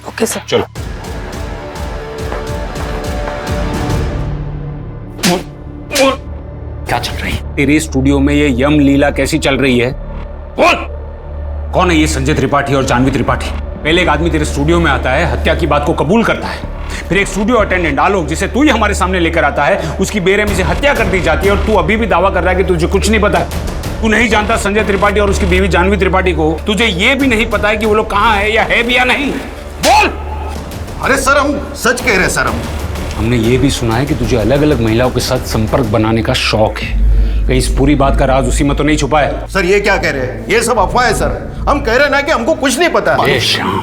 Okay sir. चलो। क्या चल रही है तेरे स्टूडियो में? ये यम लीला कैसी चल रही है? बोल, कौन है ये संजय त्रिपाठी और जानवी त्रिपाठी? पहले एक आदमी तेरे स्टूडियो में आता है, हत्या की बात को कबूल करता है, फिर एक स्टूडियो अटेंडेंट आलोक, जिसे तू ही हमारे सामने लेकर आता है, उसकी बेरहमी से हत्या कर दी जाती है और तू अभी भी दावा कर रहा है कि तुझे कुछ नहीं पता है। तू नहीं जानता संजय त्रिपाठी और उसकी बीवी जानवी त्रिपाठी को? तुझे ये भी नहीं पता है कि वो लोग कहाँ है या है भी या नहीं? बोल। अरे सर, हम सच कह रहे हैं सर। हम हमने ये भी सुना है कि तुझे अलग अलग महिलाओं के साथ संपर्क बनाने का शौक है। कहीं इस पूरी बात का राज उसी में तो नहीं छुपा है? सर ये क्या कह रहे हैं? ये सब अफवाह है सर। हम कह रहे हैं ना कि हमको कुछ नहीं पता। श्याम,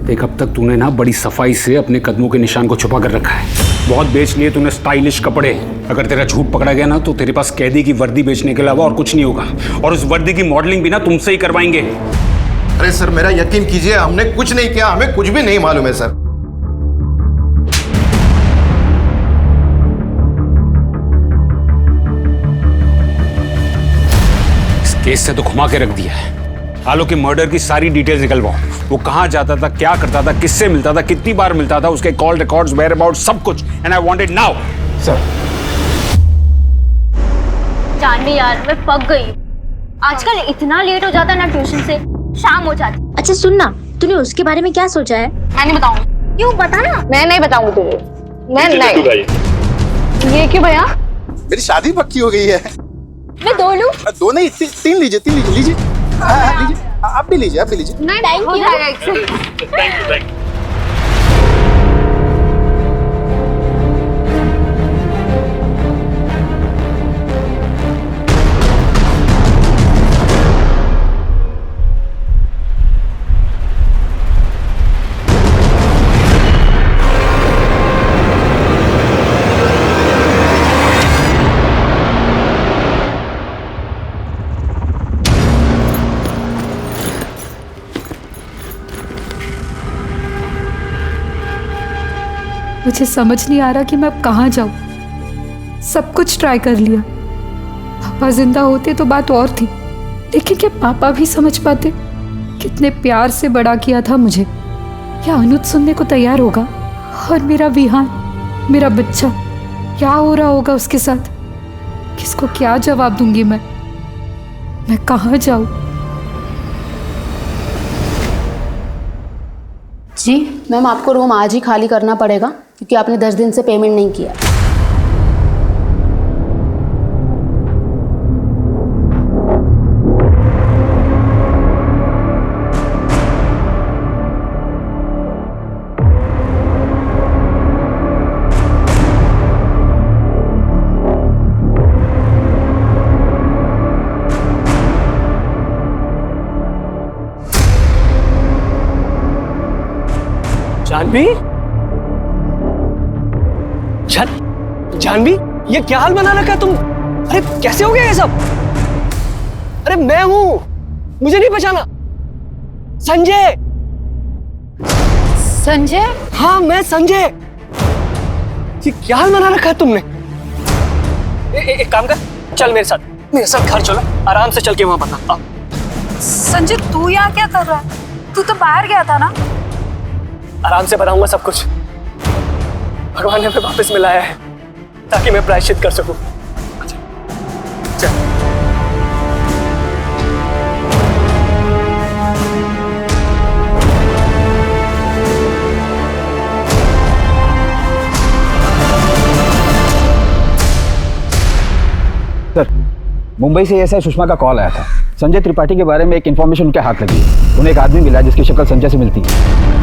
देख अब तक तूने ना बड़ी सफाई से अपने कदमों के निशान को छुपा कर रखा है। बहुत बेच लिए तूने स्टाइलिश कपड़े। अगर तेरा झूठ पकड़ा गया ना तो तेरे पास कैदी की वर्दी बेचने के अलावा और कुछ नहीं होगा, और उस वर्दी की मॉडलिंग भी ना तुमसे ही करवाएंगे। अरे सर मेरा यकीन कीजिए, हमने कुछ नहीं किया, हमें कुछ भी नहीं मालूम है सर। इस केस से तो घुमा के रख दिया है। आलोक के मर्डर की सारी डिटेल्स निकलवाओ। वो कहां जाता था, क्या करता था, किससे मिलता था, कितनी बार मिलता था, उसके कॉल रिकॉर्ड्स, वेयर अबाउट, सब कुछ। And I want it now. Sir Janhvi यार, मैं पक गई। आजकल इतना लेट हो जाता है ना ट्यूशन से, शाम हो जाती। अच्छा सुन ना, तूने उसके बारे में क्या सोचा है? मैं नहीं बताऊंगी। क्यों? बता ना। मैं नहीं बताऊंगी तुझे। मैं नहीं। ये क्यों भैया? मेरी शादी पक्की हो गई है। मैं दो लूं? दो नहीं, तीन लीजिए, लीजिए। आप भी लीजिए, नहीं, हो जाएगा इससे। Thank you. मुझे समझ नहीं आ रहा कि मैं अब कहाँ जाऊँ। सब कुछ ट्राई कर लिया। पापा जिंदा होते तो बात और थी, लेकिन क्या पापा भी समझ पाते? कितने प्यार से बड़ा किया था मुझे। क्या अनुज सुनने को तैयार होगा? और मेरा विहान, मेरा बच्चा, क्या हो रहा होगा उसके साथ? किसको क्या जवाब दूंगी मैं कहाँ जाऊँ? जी मैम, आपको रूम आज ही खाली करना पड़ेगा क्योंकि आपने 10 दिन से पेमेंट नहीं किया। जानवी, जानवी, ये क्या हाल बना रखा है तुम? अरे कैसे हो गया ये सब? अरे मैं हूं, मुझे नहीं पहचाना? संजय। संजय? हाँ मैं संजय। ये क्या हाल बना रखा है तुमने? एक काम कर, चल मेरे साथ घर चलो, आराम से चल के वहां बता। संजय तू यहाँ क्या कर रहा है? तू तो बाहर गया था ना? आराम से बताऊंगा सब कुछ। भगवान ने हमें वापस मिलाया है ताकि मैं प्रायश्चित कर सकूं। चल। सर, मुंबई से एसआई सुषमा का कॉल आया था। संजय त्रिपाठी के बारे में एक इन्फॉर्मेशन उनके हाथ लगी है। उन्हें एक आदमी मिला जिसकी शक्ल संजय से मिलती है।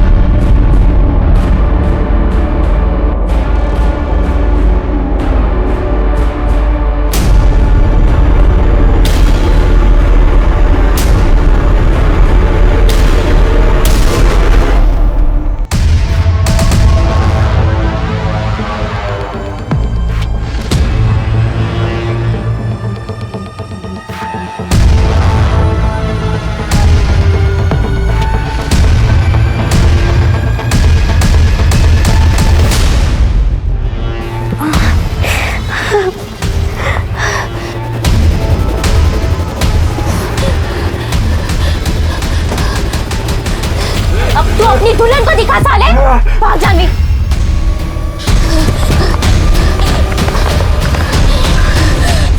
तू अपनी दुल्हन को दिखा साले। भाग जानवी।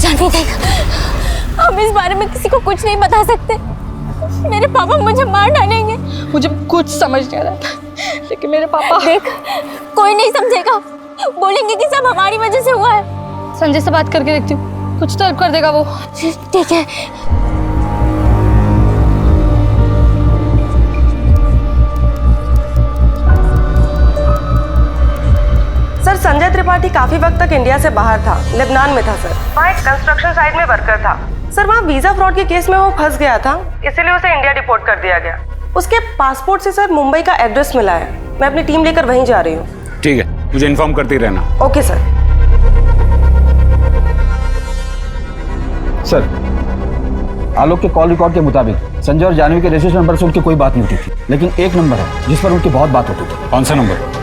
जानवी देख, हम इस बारे में किसी को कुछ नहीं बता सकते। मेरे पापा मुझे मार डालेंगे। मुझे कुछ समझ नहीं आ रहा था, लेकिन मेरे पापा देख, कोई नहीं समझेगा। बोलेंगे कि सब हमारी वजह से हुआ है। संजय से बात करके देखती हूँ, कुछ तो हेल्प कर देगा वो। ठीक है। सर संजय त्रिपाठी त्रिपाठी काफी वक्त तक इंडिया से बाहर था, लेबनान में था सर। वहाँ एक कंस्ट्रक्शन साइट में वर्कर था सर। वहाँ वीजा फ्रॉड के केस में वो फंस गया था, इसीलिए उसे इंडिया डिपोर्ट कर दिया गया। उसके पासपोर्ट से सर मुंबई का एड्रेस मिला है। मैं अपनी टीम लेकर वहीं जा रही हूँ। ठीक है, मुझे इन्फॉर्म करते रहना। Okay sir. सर, आलोक के कॉल रिकॉर्ड के मुताबिक संजय और जानवी के रजिस्ट्रेशन नंबर से उनकी कोई बात नहीं होती थी, लेकिन एक नंबर है जिस पर उनकी बहुत बात होती थी। कौन सा नंबर?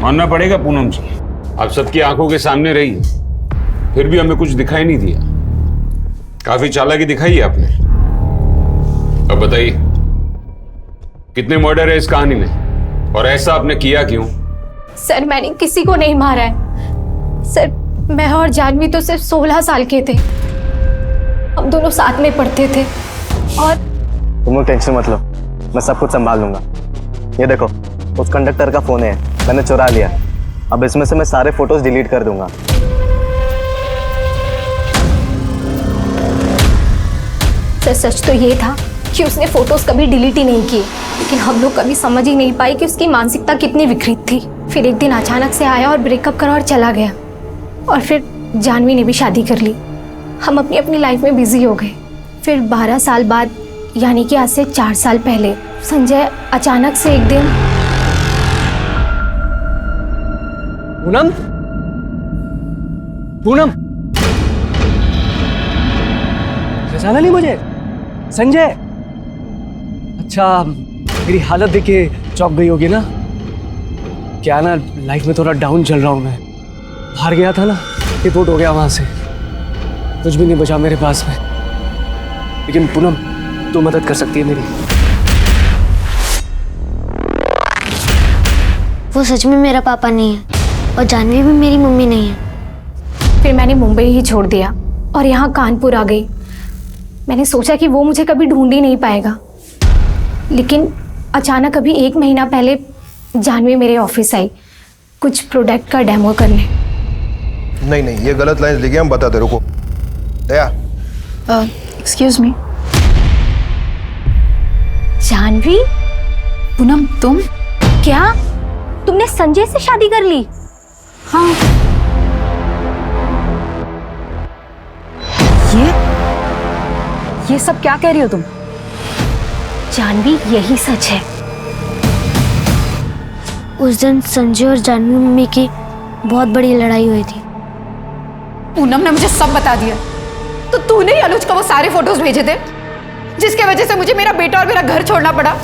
मानना पड़ेगा पूनम जी, आप सबकी आंखों के सामने रही, फिर भी हमें कुछ दिखाई नहीं दिया। काफी चालाकी दिखाई है आपने। अब बताइए, कितने मर्डर है इस कहानी में और ऐसा आपने किया क्यों? सर, मैंने किसी को नहीं मारा है सर। मैं और जानवी तो सिर्फ 16 साल के थे। हम दोनों साथ में पढ़ते थे। और तुम लोग टेंशन मत लो, मैं सब कुछ संभाल लूंगा। ये देखो, उस कंडक्टर का फोन है, मैंने चुरा लिया। अब इसमें से मैं सारे फोटोज डिलीट कर दूंगा। सर, सच तो ये था कि उसने फोटोज कभी डिलीट ही नहीं किए, लेकिन हम लोग कभी समझ ही नहीं पाए कि उसकी मानसिकता कितनी विकृत थी। फिर एक दिन अचानक से आया और ब्रेकअप करा और चला गया। और फिर जानवी ने भी शादी कर ली। हम अपनी अपनी लाइफ में बिजी हो गए। फिर 12 साल बाद, यानी कि आज से 4 साल पहले, संजय अचानक से एक दिन। पूनम, पूनम, पहचाना नहीं मुझे? संजय। अच्छा, मेरी हालत देख के चौंक गई होगी ना? क्या ना, लाइफ में थोड़ा डाउन चल रहा हूं मैं। हार गया था ना, रिपोर्ट हो गया वहां से, कुछ भी नहीं बचा मेरे पास में। लेकिन पूनम, तू मदद कर सकती है मेरी। वो सच में मेरा पापा नहीं है और जानवी भी मेरी मम्मी नहीं है। फिर मैंने मुंबई ही छोड़ दिया और यहाँ कानपुर आ गई। मैंने सोचा कि वो मुझे कभी ढूंढ ही नहीं पाएगा, लेकिन अचानक अभी 1 महीना पहले जानवी मेरे ऑफिस आई कुछ प्रोडक्ट का डेमो करने। नहीं, ये गलत लाइन लिखी, हम बताते। रुको दया। Excuse me. जानवी? पूनम, तुम? क्या तुमने संजय से शादी कर ली? हाँ। ये सब क्या कह रही हो तुम? जानवी, यही सच है। उस दिन संजय और जानवी मम्मी की बहुत बड़ी लड़ाई हुई थी। पूनम ने मुझे सब बता दिया। तो तूने ही अनुज को वो सारे फोटोज भेजे थे जिसके वजह से मुझे मेरा बेटा और मेरा घर छोड़ना पड़ा।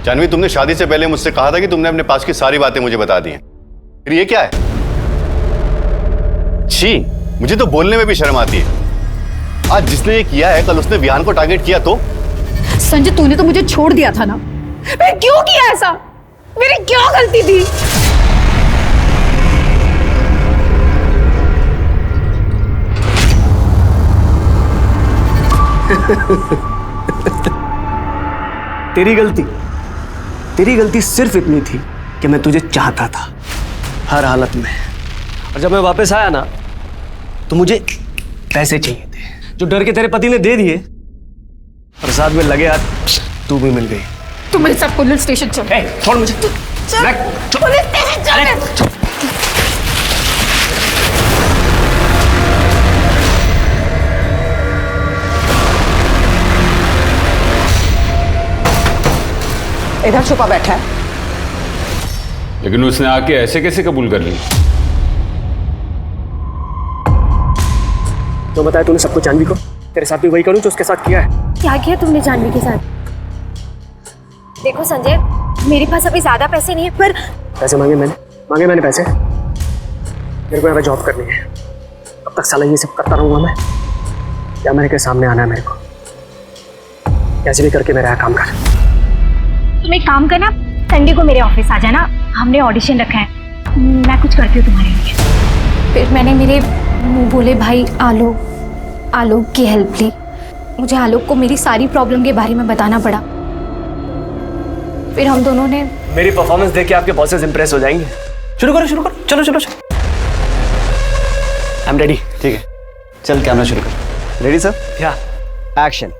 जानवी, तुमने शादी से पहले मुझसे कहा था कि तुमने अपने पास की सारी बातें मुझे बता दी हैं। फिर ये क्या है? छी, मुझे तो बोलने में भी शर्म आती है। आज जिसने ये किया है, कल उसने विहान को टारगेट किया तो? संजय, तूने तो मुझे छोड़ दिया था ना। मैं क्यों किया ऐसा? मेरी क्या गलती थी? तेरी गलती सिर्फ इतनी थी कि मैं तुझे चाहता था हर हालत में। और जब मैं वापस आया ना, तो मुझे पैसे चाहिए थे जो डर के तेरे पति ने दे दिए, और साथ में लगे हाथ तू भी मिल गई। तू मेरे साथ पुलिस स्टेशन चल। छोड़ मुझे। पुलिस स्टेशन चल। इधर छुपा बैठा है। लेकिन उसने आके ऐसे कैसे कबूल कर ली? तो बताया तूने सब कुछ जानवी को, तेरे साथ भी वही करूं जो उसके साथ किया है। क्या किया तुमने जानवी के साथ? देखो संजय, मेरे पास अभी ज्यादा पैसे नहीं है, पर पैसे मांगे मैंने पैसे। मेरे को यहाँ पे जॉब करनी है, अब तक साला ये सब करता रहूंगा मैं या मेरे के सामने आना है मेरे को? कैसे भी करके मेरा काम कर। तुम एक काम करना, संडे को मेरे ऑफिस आ जाना, हमने ऑडिशन रखा है, मैं कुछ करती हूँ तुम्हारे लिए। फिर मैंने मेरे मुँह बोले भाई आलोक की हेल्प ली। मुझे आलोक को मेरी सारी प्रॉब्लम के बारे में बताना पड़ा। फिर हम दोनों ने मेरी परफॉर्मेंस देख के आपके बॉसेस इंप्रेस हो जाएंगे। शुरू करो, चलो। I am ready. ठीक है, चल कैमरा शुरू कर। Ready sir? या एक्शन।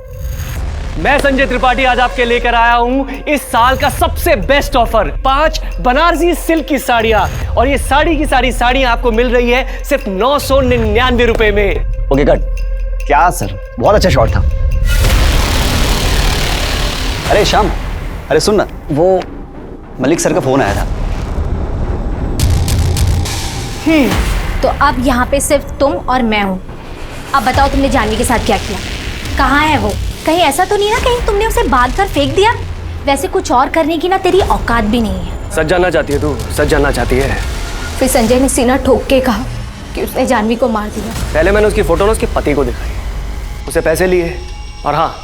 मैं संजय त्रिपाठी आज आपके लेकर आया हूं इस साल का सबसे बेस्ट ऑफर, 5 बनारसी सिल्क की साड़ियां, और ये साड़ी की सारी साड़ियां आपको मिल रही है सिर्फ 999 रुपए में। Okay cut. क्या सर, बहुत अच्छा शॉट था। अरे श्याम, अरे सुन ना, वो मलिक सर का फोन आया था। तो अब यहाँ पे सिर्फ तुम और मैं हूँ। अब बताओ तुमने जानवी के साथ क्या किया? कहाँ है वो? कहीं ऐसा तो नहीं ना कहीं तुमने उसे बांध कर फेंक दिया? वैसे कुछ और करने की ना तेरी औकात भी नहीं है। सच जानना चाहती है तू? सच जानना चाहती है? फिर संजय ने सीना ठोक के कहा कि उसने जानवी को मार दिया। पहले मैंने उसकी फोटो ना उसके पति को दिखाई, उसे पैसे लिए, और हाँ,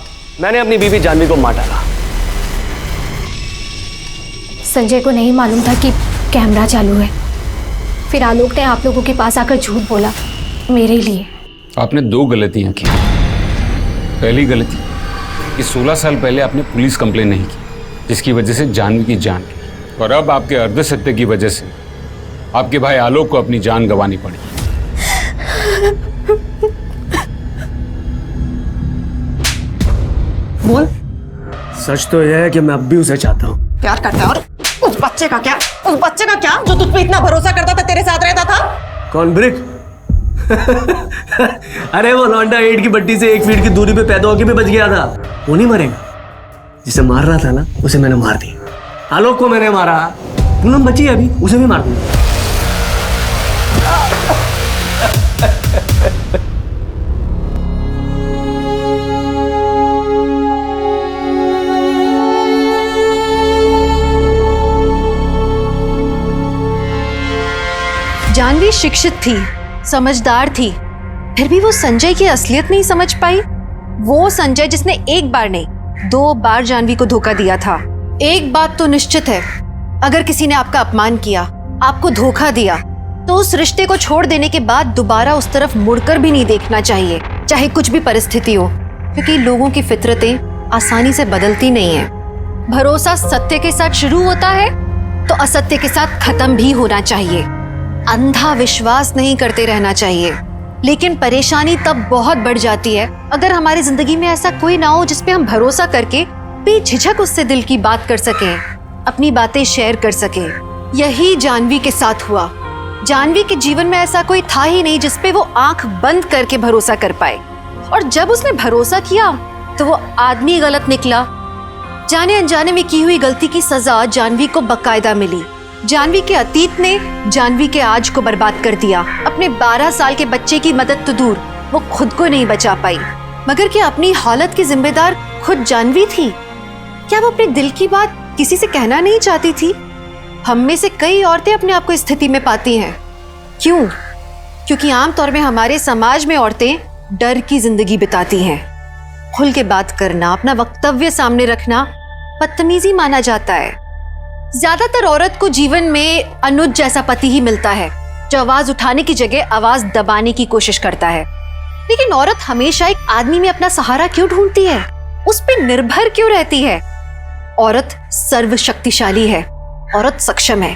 मैंने अपनी बीवी जानवी को मार डाला। संजय को नहीं मालूम था कि कैमरा चालू है। फिर आलोक ने आप लोगों के पास आकर झूठ बोला मेरे लिए। आपने 2 गलतियां की। पहली गलती कि 16 साल पहले आपने पुलिस कंप्लेन नहीं की, जिसकी वजह से जानवी की जान गई, और अब आपके अर्धसत्य की वजह से आपके भाई आलोक को अपनी जान गंवानी पड़ी। बोल। सच तो यह है कि मैं अब भी उसे चाहता हूँ। प्यार करता है, और उस बच्चे का क्या जो तुझ पे इतना भरोसा करता था, तेरे साथ रहता था? कौन, ब्रिक? अरे वो लौंडा 8 की बट्टी से 1 फीट की दूरी पे पैदा होके भी बच गया था। वो नहीं मरेगा। जिसे मार रहा था ना, उसे मैंने मार दिया। आलोक को मैंने मारा, पूनम बची है अभी, उसे भी मार दूंगा। जानवी शिक्षित थी, समझदार थी, फिर भी वो संजय की असलियत नहीं समझ पाई। वो संजय जिसने एक बार नहीं 2 बार जानवी को धोखा दिया था। एक बात तो निश्चित है, अगर किसी ने आपका अपमान किया, आपको धोखा दिया, तो उस रिश्ते को छोड़ देने के बाद दोबारा उस तरफ मुड़कर भी नहीं देखना चाहिए, चाहे कुछ भी परिस्थिति हो, क्योंकि लोगों की फितरतें आसानी से बदलती नहीं है। भरोसा सत्य के साथ शुरू होता है तो असत्य के साथ खत्म भी होना चाहिए। अंधा विश्वास नहीं करते रहना चाहिए। लेकिन परेशानी तब बहुत बढ़ जाती है अगर हमारी जिंदगी में ऐसा कोई ना हो जिस पे हम भरोसा करके बेझिझक उससे दिल की बात कर सकें, अपनी बातें शेयर कर सकें। यही जानवी के साथ हुआ। जानवी के जीवन में ऐसा कोई था ही नहीं जिस पे वो आंख बंद करके भरोसा कर पाए, और जब उसने भरोसा किया तो वो आदमी गलत निकला। जाने अनजाने में की हुई गलती की सजा जानवी को बकायदा मिली। जानवी के अतीत ने जानवी के आज को बर्बाद कर दिया। अपने 12 साल के बच्चे की मदद तो दूर, वो खुद को नहीं बचा पाई। मगर क्या अपनी हालत की जिम्मेदार खुद जानवी थी? क्या वो अपने दिल की बात किसी से कहना नहीं चाहती थी? हम में से कई औरतें अपने आप को इस स्थिति में पाती हैं। क्यों? क्योंकि आमतौर में हमारे समाज में औरतें डर की जिंदगी बिताती हैं। खुल के बात करना, अपना वक्तव्य सामने रखना बदतमीजी माना जाता है। ज्यादातर औरत को जीवन में अनुज जैसा पति ही मिलता है, जो आवाज उठाने की जगह आवाज दबाने की कोशिश करता है। लेकिन औरत हमेशा एक आदमी में अपना सहारा क्यों ढूंढती है? उस पर निर्भर क्यों रहती है? औरत सर्वशक्तिशाली है, औरत सक्षम है।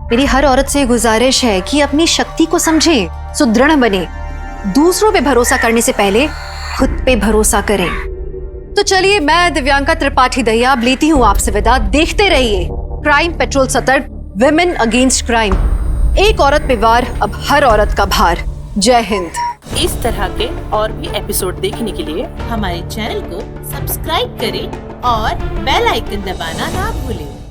मेरी हर औरत से गुजारिश है कि अपनी शक्ति को समझे, सुदृढ़ बने, दूसरों पे भरोसा करने से पहले खुद पे भरोसा करें। तो चलिए, मैं दिव्यांका त्रिपाठी दहिया अब लेती हूँ आपसे विदा। देखते रहिए क्राइम पेट्रोल सतर्क, विमेन अगेंस्ट क्राइम। एक पे पे वार, अब हर औरत का भार। जय हिंद। इस तरह के और भी एपिसोड देखने के लिए हमारे चैनल को सब्सक्राइब करें और बेल आइकन दबाना ना भूलें।